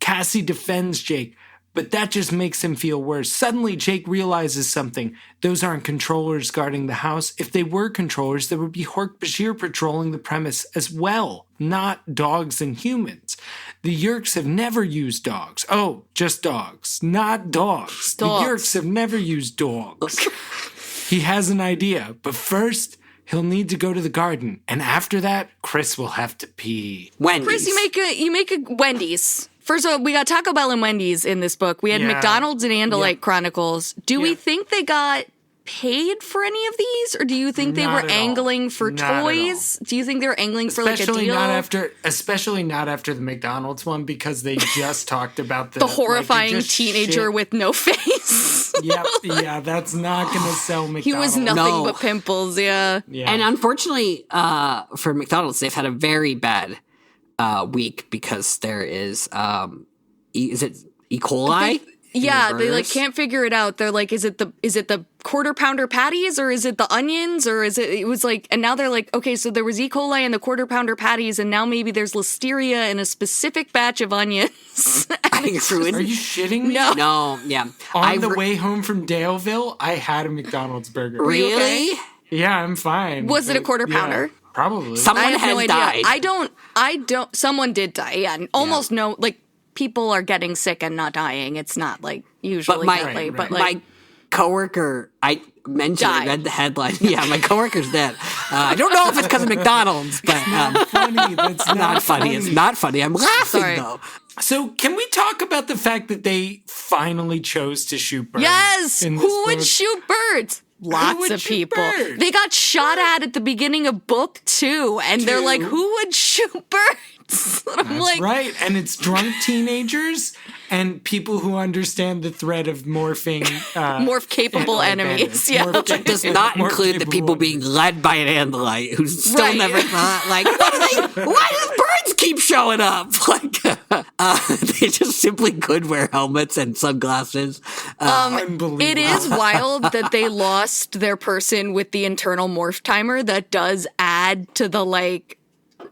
Cassie defends Jake, but that just makes him feel worse. Suddenly, Jake realizes something. Those aren't controllers guarding the house. If they were controllers, there would be Hork-Bajir patrolling the premise as well, not dogs and humans. The Yeerks have never used dogs. Oh, just dogs, not dogs. The Yeerks have never used dogs. He has an idea, but first, he'll need to go to the garden. And after that, Chris will have to pee. Wendy's. Chris, you make a Wendy's. First of all, we got Taco Bell and Wendy's in this book. We had McDonald's and Andalite Chronicles. Do we think they got paid for any of these, or do you think they were angling for toys? Do you think they were angling for like a deal? Especially not after the McDonald's one, because they just talked about the horrifying teenager with no face. Yeah, that's not going to sell McDonald's. He was nothing but pimples, yeah. And unfortunately, for McDonald's, they've had a very bad week because there is it E. coli? Yeah, they like can't figure it out. They're like, is it the quarter pounder patties, or is it the onions, or it was like, and now they're like, okay, so there was E. coli in the quarter pounder patties, and now maybe there's listeria in a specific batch of onions. Are you shitting me? No, yeah. On the way home from Daleville, I had a McDonald's burger. Really? Okay? Yeah, I'm fine. Was it a quarter pounder? Probably. Someone has died. I don't. Someone did die. Yeah, and almost no. Like, people are getting sick and not dying. It's not like usually deadly. But like, my coworker, I mentioned, I read the headline. Yeah, my coworker's dead. I don't know if it's because of McDonald's, but funny. That's not funny. It's not funny. I'm laughing though. So can we talk about the fact that they finally chose to shoot birds? Yes. Who would shoot birds? Lots of people. They got shot at the beginning of book 2, and they're like, who would shoot birds? That's right. And it's drunk teenagers and people who understand the threat of morphing. Morph-capable enemies. Yeah. Which does not include the people being led by an Andalite who's still never thought, like, why do birds keep showing up? Like, they just simply could wear helmets and sunglasses. Unbelievable. It is wild that they lost their person with the internal morph timer. That does add to the, like,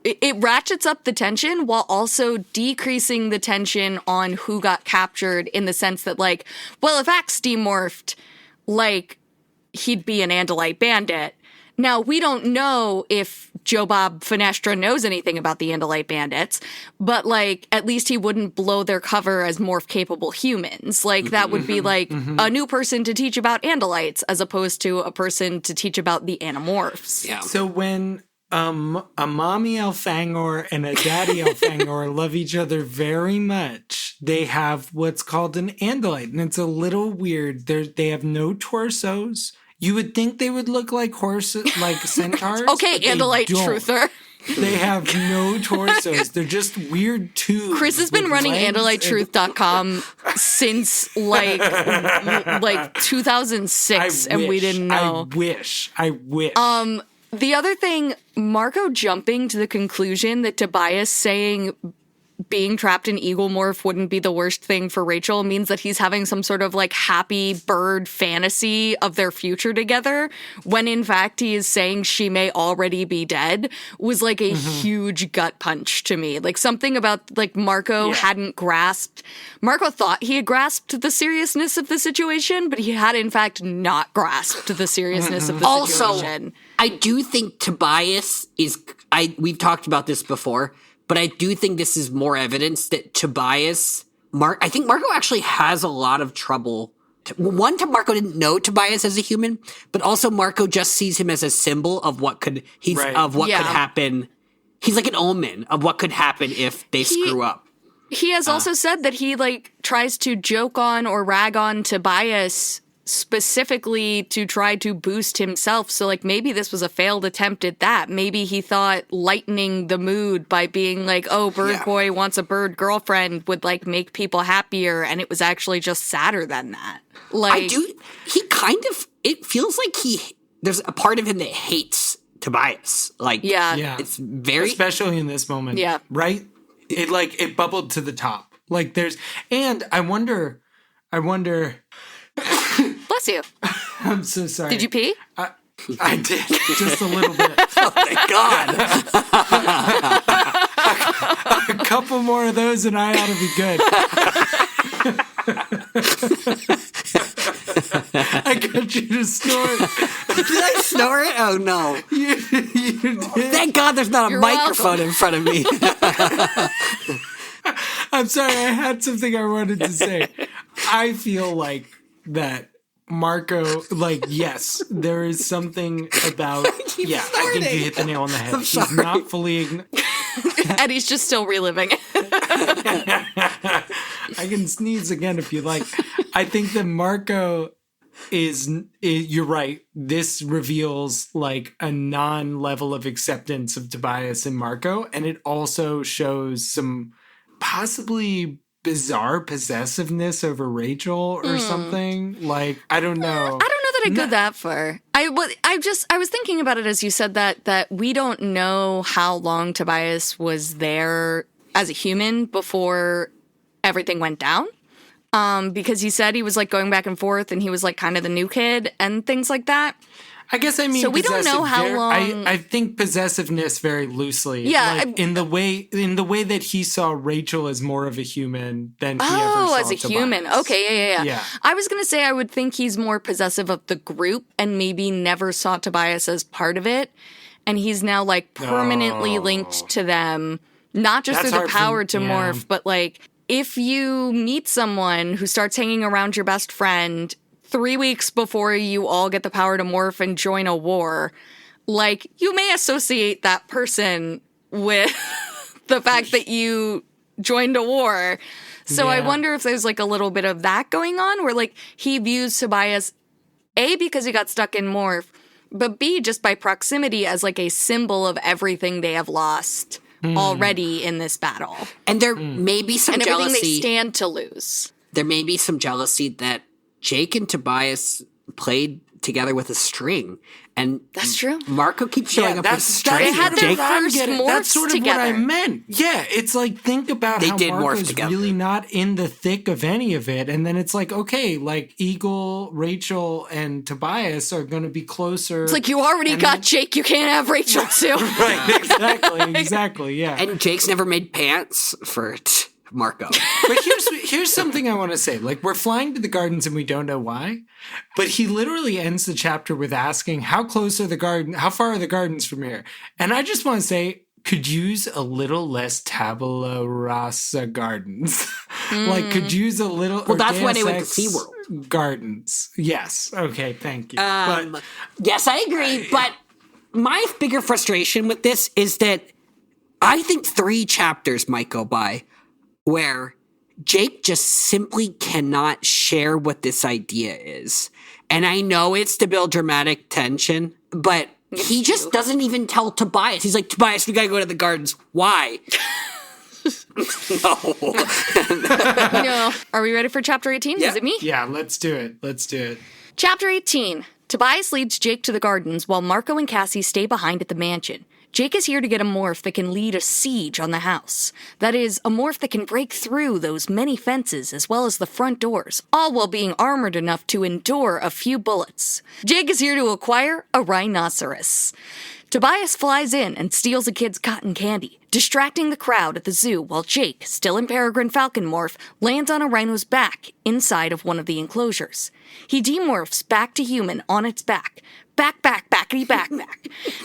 it ratchets up the tension while also decreasing the tension on who got captured, in the sense that, like, well, if Axe demorphed, like, he'd be an Andalite bandit. Now, we don't know if Joe Bob Fenestre knows anything about the Andalite bandits, but, like, at least he wouldn't blow their cover as morph-capable humans. Like, that would be, like, a new person to teach about Andalites as opposed to a person to teach about the Animorphs. Yeah. So when a mommy Elfangor and a daddy Elfangor love each other very much, they have what's called an Andalite, and it's a little weird. They have no torsos. You would think they would look like horses, like centaurs. Okay, Andalite truther. They have no torsos. They're just weird tubes. Chris has been running AndaliteTruth.com since like 2006, and we didn't know. I wish. The other thing, Marco jumping to the conclusion that Tobias saying being trapped in Eagle Morph wouldn't be the worst thing for Rachel means that he's having some sort of like happy bird fantasy of their future together, when in fact he is saying she may already be dead, was like a huge gut punch to me. Like, something about like Marco hadn't grasped. Marco thought he had grasped the seriousness of the situation, but he had in fact not grasped the seriousness of the situation. Also, I do think Tobias is, we've talked about this before, but I do think this is more evidence that Tobias, I think Marco actually has a lot of trouble. Marco didn't know Tobias as a human, but also Marco just sees him as a symbol of what could happen. He's like an omen of what could happen if they screw up. He has also said that he like tries to joke on or rag on Tobias specifically to try to boost himself. So like maybe this was a failed attempt at that. Maybe he thought lightening the mood by being like, oh, bird boy wants a bird girlfriend would like make people happier, and it was actually just sadder than that. Like, it feels like there's a part of him that hates Tobias. Like, it's very, especially in this moment. Yeah. Right? It bubbled to the top. Like and I wonder bless you. I'm so sorry. Did you pee? I did, just a little bit. Oh, thank God. A couple more of those and I ought to be good. I got you to snort. Did I snort? Oh, no. You did. Thank God there's not a microphone in front of me. I'm sorry, I had something I wanted to say. I feel like that Marco, like, yes, there is something about, I think you hit the nail on the head. He's not fully, and he's just still reliving it. I can sneeze again if you like. I think that Marco you're right. This reveals like a non-level of acceptance of Tobias and Marco, and it also shows some possibly bizarre possessiveness over Rachel or something. Like, I don't know. I don't know that I'd go that far. I was thinking about it as you said that we don't know how long Tobias was there as a human before everything went down. Because he said he was like going back and forth and he was like kind of the new kid and things like that. I guess I mean, so we don't know how long. I think possessiveness very loosely. Yeah, like in the way that he saw Rachel as more of a human than he ever saw as a Tobias. human. Okay, yeah. I was gonna say I would think he's more possessive of the group and maybe never saw Tobias as part of it, and he's now like permanently linked to them, not just through the power to morph, but like. If you meet someone who starts hanging around your best friend 3 weeks before you all get the power to morph and join a war, like, you may associate that person with the fact that you joined a war. So I wonder if there's, like, a little bit of that going on, where, like, he views Tobias, A, because he got stuck in morph, but B, just by proximity as, like, a symbol of everything they have lost already in this battle. And there may be some and jealousy. Everything they stand to lose. There may be some jealousy that Jake and Tobias played together with a string. And that's true. Marco keeps showing up with a string. They had their first morphs That's sort of together. what I meant. Yeah, it's like, think about how Marco's really not in the thick of any of it. And then it's like, okay, like Eagle, Rachel, and Tobias are going to be closer. It's like, you already got Jake, you can't have Rachel too. Right, exactly, yeah. And Jake's never made pants for Marco. But here's something I want to say. Like, we're flying to the gardens and we don't know why, but he literally ends the chapter with asking, how far are the gardens from here? And I just want to say, could use a little less tabula rasa gardens. Like, could use a little. Well, that's why they went to SeaWorld. Gardens. Yes. Okay, thank you. Yes, I agree. But my bigger frustration with this is that I think 3 chapters might go by where Jake just simply cannot share what this idea is. And I know it's to build dramatic tension, but he just doesn't even tell Tobias. He's like, Tobias, we gotta go to the gardens. Why? No. Are we ready for chapter 18? Yeah. Is it me? Yeah, let's do it. Chapter 18. Tobias leads Jake to the gardens while Marco and Cassie stay behind at the mansion. Jake is here to get a morph that can lead a siege on the house. That is, a morph that can break through those many fences as well as the front doors, all while being armored enough to endure a few bullets. Jake is here to acquire a rhinoceros. Tobias flies in and steals a kid's cotton candy, distracting the crowd at the zoo while Jake, still in Peregrine Falcon morph, lands on a rhino's back inside of one of the enclosures. He demorphs back to human on its back, backity back,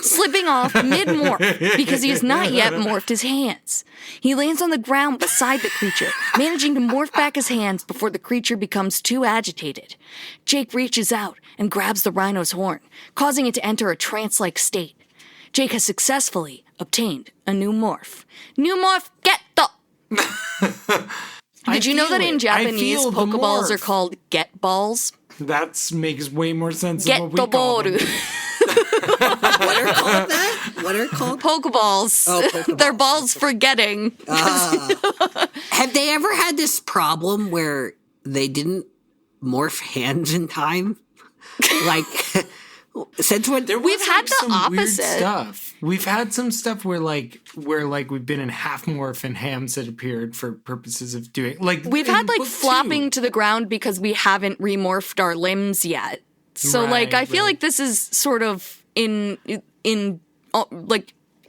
slipping off mid-morph because he has not yet morphed his hands. He lands on the ground beside the creature, managing to morph back his hands before the creature becomes too agitated. Jake reaches out and grabs the rhino's horn, causing it to enter a trance-like state. Jake has successfully obtained a new morph. New morph, get the... Did you know that in Japanese, Pokeballs are called get balls? That makes way more sense Get than what we the call ball. them. What are called that? What are called? Pokeballs. Oh, Pokeballs. They're balls for getting. Have they ever had this problem where they didn't morph hands in time? Like... Since when We've had the some opposite weird stuff. We've had some stuff where we've been in half morph and hams that appeared for purposes of doing we've had like flopping to the ground because we haven't remorphed our limbs yet. So I feel like this is sort of in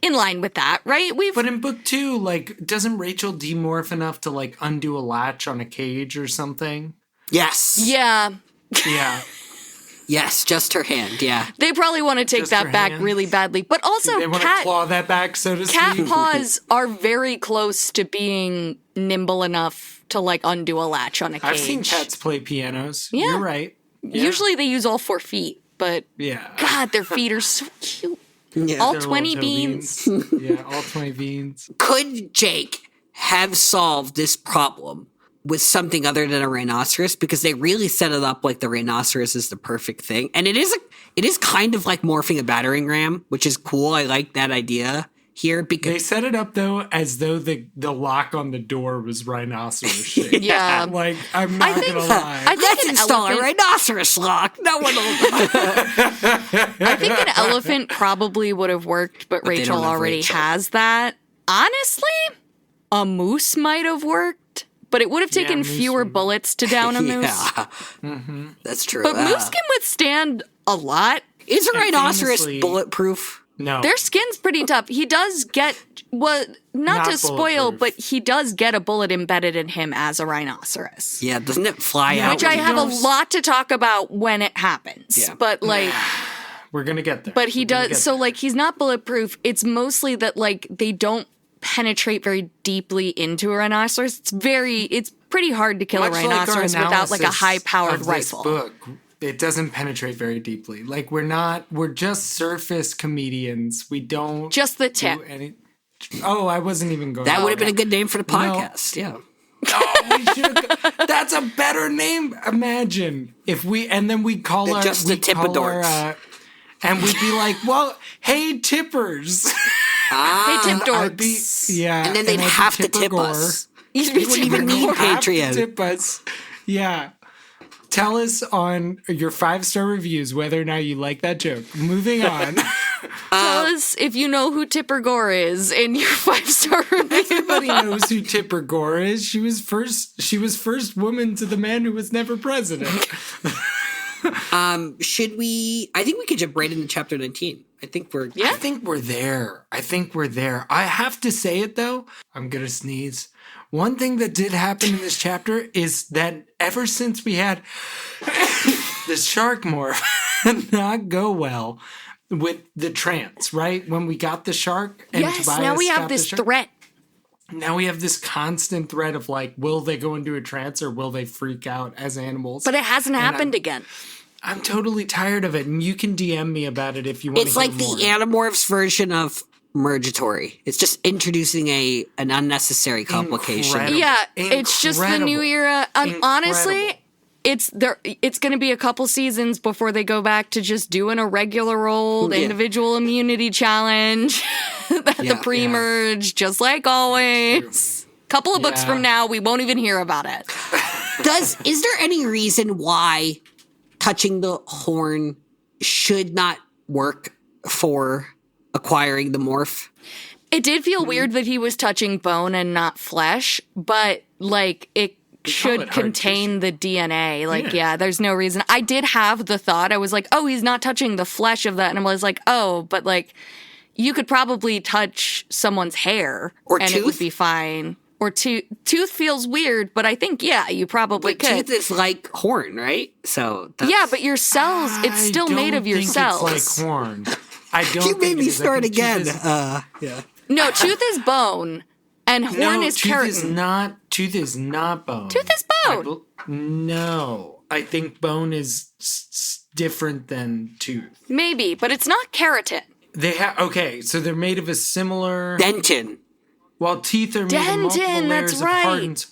line with that, right? But in book 2, doesn't Rachel demorph enough to undo a latch on a cage or something? Yes. Yeah. Yeah. Yes, just her hand, yeah. They probably want to take Just that her back hand? really badly. But also, They want to claw that back, so to cat speak. paws are very close to being nimble enough to undo a latch on a cage. I've seen cats play pianos. Yeah. You're right. Yeah. Usually they use all 4 feet, but Yeah. God, their feet are so cute. Yeah. All They're 20 little toe beans. Yeah, all 20 beans. Could Jake have solved this problem with something other than a rhinoceros, because they really set it up like the rhinoceros is the perfect thing. And it is kind of like morphing a battering ram, which is cool. I like that idea here because they set it up though as though the lock on the door was rhinoceros shaped. Yeah. Like, I'm not gonna lie. I think let's an install a elephant, rhinoceros lock. No one will. I think an elephant probably would have worked, but they Rachel don't have already Rachel. has that. Honestly, a moose might have worked, but it would have taken moose fewer would- bullets to down a moose. Yeah, that's true. But moose can withstand a lot. Is a rhinoceros famously- bulletproof? No. Their skin's pretty tough. He does get not to spoil, bulletproof. but he does get a bullet embedded in him as a rhinoceros. Yeah, doesn't it fly out? Which I he have a does. lot to talk about when it happens. Yeah. But like We're gonna get there. but he We're gonna does get so there. like he's not bulletproof. It's mostly that like they don't penetrate very deeply into a rhinoceros. It's pretty hard to kill Much a like our rhinoceros without like a analysis high-powered of this rifle. book, it doesn't penetrate very deeply. Like we're just surface comedians. We don't Just the do tip. any. Oh, I wasn't even going. That would have okay. been a good name for the podcast. Yeah. Oh, we should. That's a better name. Imagine if we and then we call our Just the we call Tippadors. our, and we'd be like, "Well, hey, tippers." Hey, tip I'd be, dorks. yeah, And then they'd I'd be have to Tipper tip Gore. us. You'd be We wouldn't even Tipper need Gore. Have to Patreon. tip us. Yeah. Tell us on your 5-star reviews whether or not you like that joke. Moving on. Tell us if you know who Tipper Gore is in your 5-star review. Everybody knows who Tipper Gore is. She was first woman to the man who was never president. Should we? I think we could jump right into chapter 19. I think we're. I think we're there. I have to say it though. I'm gonna sneeze. One thing that did happen in this chapter is that ever since we had the shark morph not go well with the trance, right? When we got the shark and Yes, Tobias now we have got the this shark, threat. Now we have this constant threat of like, will they go into a trance or will they freak out as animals? But it hasn't happened again. I'm totally tired of it, and you can DM me about it if you want. It's to hear like the more. Animorphs version of Mergatory. It's just introducing an unnecessary complication. Incredible. Yeah, it's just the new era. Honestly, Incredible. it's going to be a couple seasons before they go back to just doing a regular old Yeah. individual immunity challenge. The pre-merge, just like always. Couple of books Yeah. from now, we won't even hear about it. Is there any reason why touching the horn should not work for acquiring the morph? It did feel weird that he was touching bone and not flesh, but like it should it hard contain the DNA. Like, yeah, there's no reason. I did have the thought, I was like, oh, he's not touching the flesh of that. And I was like, oh, but like you could probably touch someone's hair Or and it would tooth? be fine. Or tooth feels weird, but I think, yeah, you probably But could. tooth is like horn, right? So that's, Yeah, but your cells, it's still I made don't of your think cells. It's like horn. I don't. you think made it me is. I start think tooth again. is- Yeah. No, tooth is bone and horn no, is tooth keratin. is not. Tooth is not bone. Tooth is bone. No, I think bone is different than tooth. Maybe, but it's not keratin. They have okay, so they're made of a similar. Dentin. While teeth are made of multiple Dentin, layers that's of right. hardened.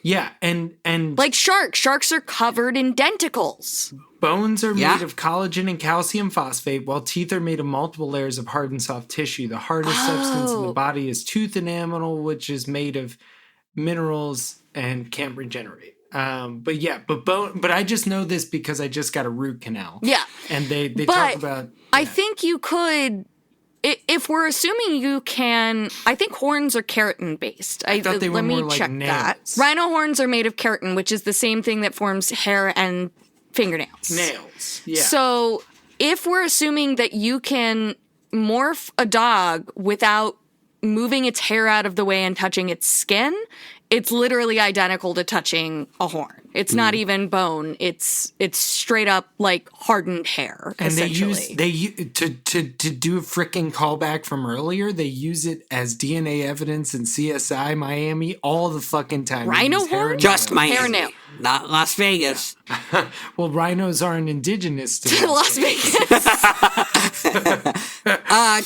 Yeah, and Like sharks. Sharks are covered in denticles. bones are Yeah. made of collagen and calcium phosphate, while teeth are made of multiple layers of hard and soft tissue. The hardest substance in the body is tooth enamel, which is made of minerals and can't regenerate. But I just know this because I just got a root canal. Yeah. And they But talk about I think you could, if we're assuming you can, I think horns are keratin based. thought they were let me more like check that. nails. Rhino horns are made of keratin, which is the same thing that forms hair and fingernails. nails. Yeah. So if we're assuming that you can morph a dog without moving its hair out of the way and touching its skin, it's literally identical to touching a horn. It's not even bone. It's straight up like hardened hair. and essentially. they use to do a freaking callback from earlier. They use it as DNA evidence in CSI Miami all the fucking time. They Rhino use hair horn? and Just nails. Miami. Hair nail. Not Las Vegas. Well, rhinos aren't indigenous to Las Vegas.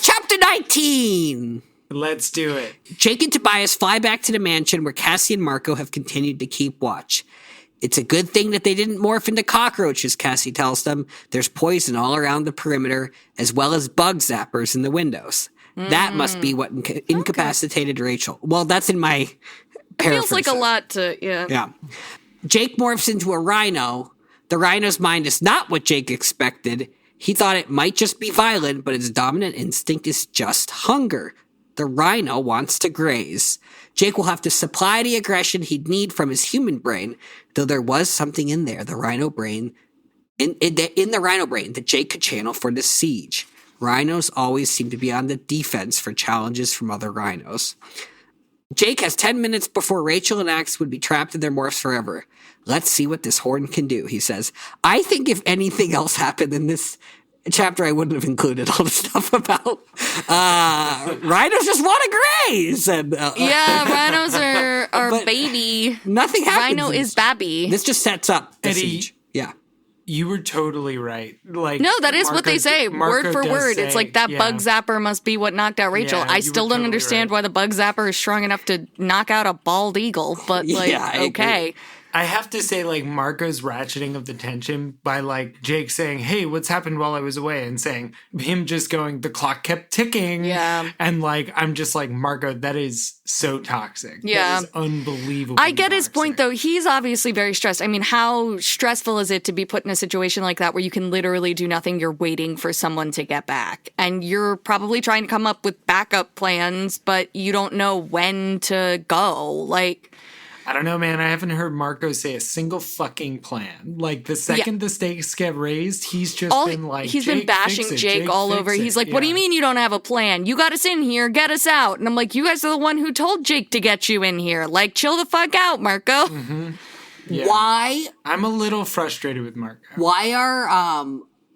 Chapter 19. Let's do it. Jake and Tobias fly back to the mansion where Cassie and Marco have continued to keep watch. It's a good thing that they didn't morph into cockroaches, Cassie tells them. There's poison all around the perimeter, as well as bug zappers in the windows. That must be what incapacitated Rachel. Well, that's in my paraphrase. Feels like a lot to, Yeah. Jake morphs into a rhino. The rhino's mind is not what Jake expected. He thought it might just be violent, but its dominant instinct is just hunger. The rhino wants to graze. Jake will have to supply the aggression he'd need from his human brain, though there was something in there, the rhino brain, in the rhino brain that Jake could channel for the siege. Rhinos always seem to be on the defense for challenges from other rhinos. Jake has 10 minutes before Rachel and Axe would be trapped in their morphs forever. Let's see what this horn can do, he says. I think if anything else happened in this chapter, I wouldn't have included all the stuff about rhinos just want to graze. And, rhinos are baby. Nothing happens. Rhino is babby. This just sets up the Eddie, siege. Yeah. You were totally right. Like, No, that is what they say, Marco word for does word. say, It's like that bug zapper must be what knocked out Rachel. Yeah, I you still were don't totally understand right. why the bug zapper is strong enough to knock out a bald eagle, but like, Yeah, I okay. agree. I have to say, like, Marco's ratcheting of the tension by, like, Jake saying, hey, what's happened while I was away? And saying, him just going, the clock kept ticking. Yeah. And, like, I'm just like, Marco, that is so toxic. Yeah. That is unbelievable. I get his point, though. He's obviously very stressed. I mean, how stressful is it to be put in a situation like that where you can literally do nothing? You're waiting for someone to get back. And you're probably trying to come up with backup plans, but you don't know when to go. Like, I don't know, man. I haven't heard Marco say a single fucking plan. Like, the second the stakes get raised, he's just been like, he's been Jake, bashing fix it. Jake all fix over. it. He's like, what do you mean you don't have a plan? You got us in here. Get us out. And I'm like, you guys are the one who told Jake to get you in here. Like, chill the fuck out, Marco. Yeah. Why? I'm a little frustrated with Marco. Why are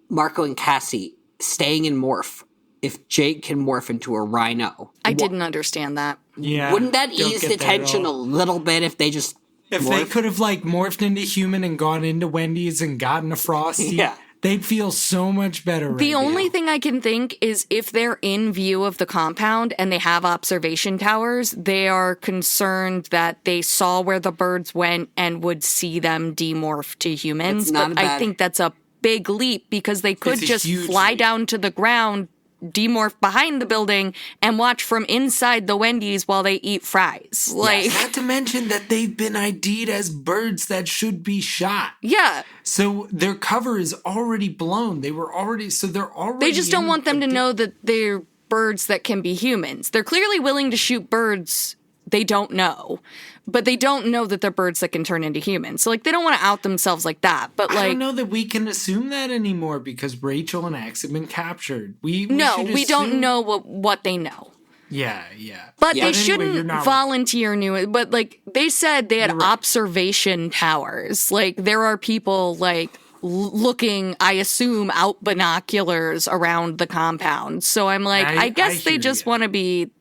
Marco and Cassie staying in morph if Jake can morph into a rhino? I didn't understand that. Yeah. Wouldn't that don't ease get the that at tension a all. little bit if they just If they could have, like, morphed into human and gone into Wendy's and gotten a Frosty, Yeah. they'd feel so much better right The only now. thing I can think is if they're in view of the compound and they have observation towers, they are concerned that they saw where the birds went and would see them demorph to humans. It's not But a I bad- think that's a big leap because they could It's a just huge fly leap. down to the ground, demorph behind the building, and watch from inside the Wendy's while they eat fries. Like, Not to mention that they've been ID'd as birds that should be shot. yeah. So their cover is already blown. They're already They just don't in want them a to big- know that they're birds that can be humans. They're clearly willing to shoot birds they don't know, but they don't know that they're birds that can turn into humans. So, like, they don't want to out themselves like that. But, I like, don't know that we can assume that anymore because Rachel and Axe have been captured. We no, should we don't assume- know what they know. Yeah. But Yeah. they But anyway, shouldn't you're not- volunteer new. But, like, they said they had You're right. observation towers. Like, there are people, like, looking, I assume, out binoculars around the compound. So I'm like, I guess they hear just ya. want to be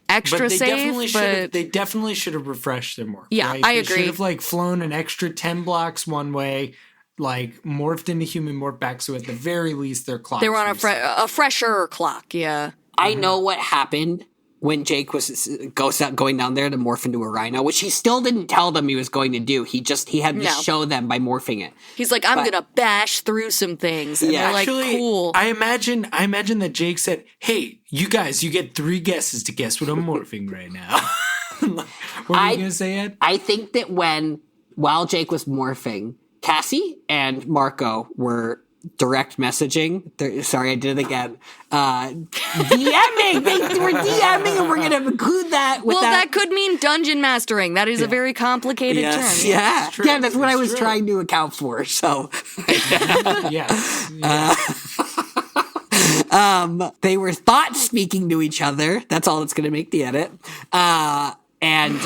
extra But safe. they definitely should have refreshed their morph. Yeah, right? I They agree. should have, like, flown an extra 10 blocks one way, like, morphed into human, morphed back, so at the very least their clocks they were on reset. a fresher clock, yeah. I know what happened when Jake going down there to morph into a rhino, which he still didn't tell them he was going to do. He had to No. show them by morphing it. He's like, I'm gonna bash through some things. And Yeah. they're like, Actually, cool. I imagine that Jake said, "Hey, you guys, you get 3 guesses to guess what I'm morphing right now." What were you gonna say, Ed? I think that while Jake was morphing, Cassie and Marco were direct messaging. Sorry, I did it again. DMing. They were DMing, and we're going to include that. Well, that could mean dungeon mastering. That is a very complicated term. Yeah. It's true. Yeah, that's what I It's was true. trying to account for. So Yes. they were thought speaking to each other. That's all that's going to make the edit. And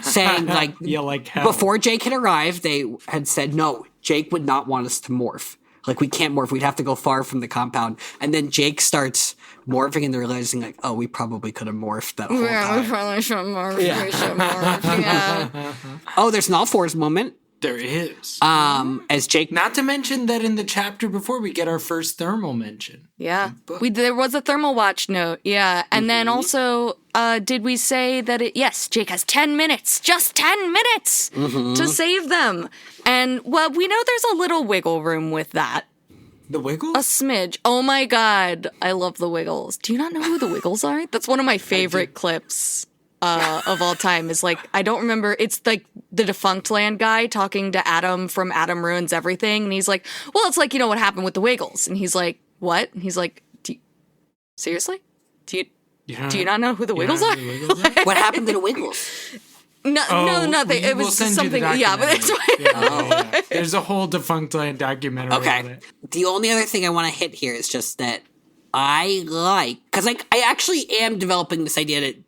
saying, like, Yeah, like hell. before Jake had arrived, they had said, no, Jake would not want us to morph. Like, we can't morph. We'd have to go far from the compound. And then Jake starts morphing, and they're realizing, like, oh, we probably could have morphed that whole Yeah, we time. probably should morph. We should morph. Yeah. Oh, there's an all fours moment. There is. As Jake... Not to mention that in the chapter before, we get our first thermal mention. Yeah. There was a thermal watch note. Yeah. And then also, did we say that yes, Jake has 10 minutes, just 10 minutes to save them. And, well, we know there's a little wiggle room with that. The Wiggles? A smidge. Oh my God. I love the Wiggles. Do you not know who the Wiggles are? That's one of my favorite clips. Of all time is like, I don't remember, it's like the Defunct Land guy talking to Adam from Adam Ruins Everything, and he's like, well, it's like, what happened with the Wiggles? And he's like, what? And he's like, seriously? Do you not know who the Wiggles are? What happened to the Wiggles? Nothing. It was just something, but it's yeah. There's a whole Defunct Land documentary on it. The only other thing I want to hit here is just that I like, because I actually am developing this idea that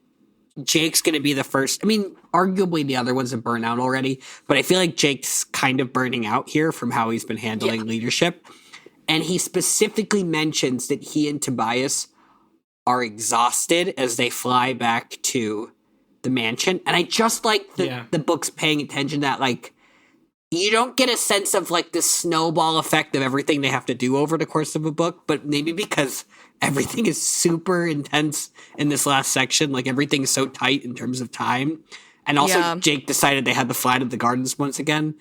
Jake's going to be the first. I mean, arguably the other ones have burned out already, but I feel like Jake's kind of burning out here from how he's been handling leadership. And he specifically mentions that he and Tobias are exhausted as they fly back to the mansion. And I just like the book's paying attention to that, like, you don't get a sense of like the snowball effect of everything they have to do over the course of a book, but maybe because everything is super intense in this last section, like everything's so tight in terms of time. And also Jake decided they had to fly to the gardens once again,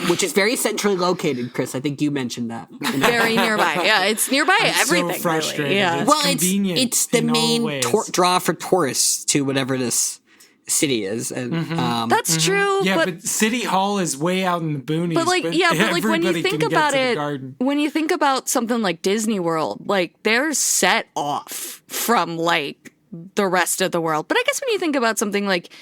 which is very centrally located, Chris. I think you mentioned that. Very nearby. Yeah, it's nearby everything. So frustrated. Really. Yeah. Well, it's the main draw for tourists to whatever this city is, and that's true. Yeah, but City Hall is way out in the boonies. But like, when you think about it, when you think about something like Disney World, like they're set off from like the rest of the world. But I guess when you think about something like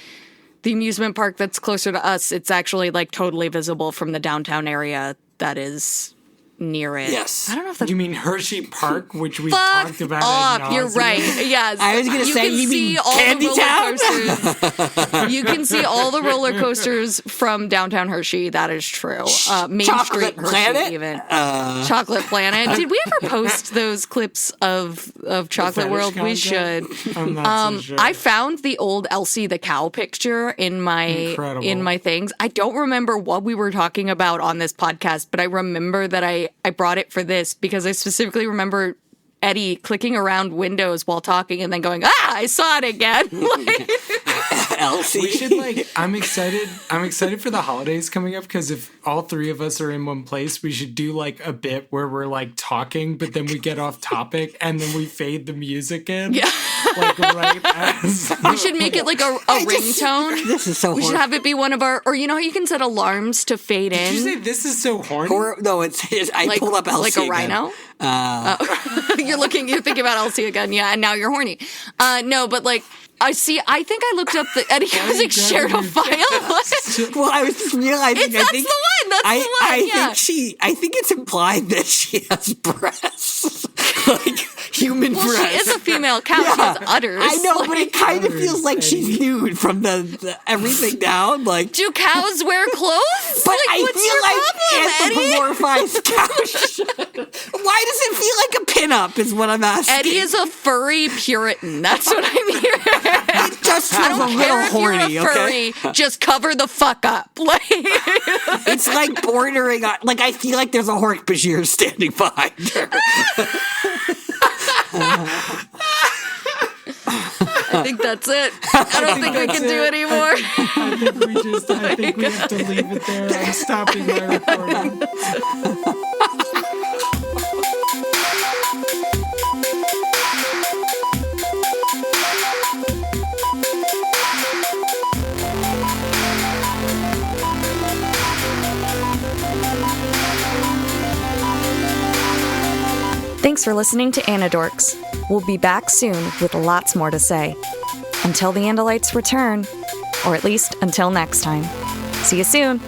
the amusement park that's closer to us, it's actually like totally visible from the downtown area that is near it. Yes. I don't know if that's... You mean Hershey Park, which we talked about ad nauseam? You're right. Yes. I was going to say, you mean Candy Town? You can see all the roller coasters from downtown Hershey. That is true. Main Chocolate Street Hershey, Planet? even. Chocolate Planet. Did we ever post those clips of Chocolate World? Content? We should. I'm not so sure. I found the old Elsie the cow picture in my things. I don't remember what we were talking about on this podcast, but I remember that I brought it for this because I specifically remember Eddie clicking around windows while talking and then going, I saw it again. Elsie. We should I'm excited for the holidays coming up, because if all three of us are in one place, we should do like a bit where we're like talking, but then we get off topic and then we fade the music in. Yeah. Like right as... We should make it like a ringtone. This is so We should have it be one of our, or how you can set alarms to fade in. Did you say this is so horny? No, it's I pulled up Elsie like a again. rhino. You're thinking about Elsie again, yeah, and now you're horny. No, but like I think I looked up the Eddie Kozik shared a file. Well, I was just realizing. That's the one. I think it's implied that she has breasts, like human breasts. She is a female cow. She has udders. I know, but it kind of feels like she's nude from the everything down. Like, do cows wear clothes? But what's your I feel like anthropomorphized cows. Why does it feel like a pinup? Is what I'm asking. Eddie is a furry Puritan. That's what I'm hearing. It just feels a little horny. You're a furry, okay, just cover the fuck up. Like it's like bordering on. Like I feel like there's a Hork-Bajir standing behind her. I think that's it. I don't think we can do anymore. I think we have to leave it there. I'm stopping my recording. Thanks for listening to Anidorks. We'll be back soon with lots more to say. Until the Andalites return, or at least until next time. See you soon!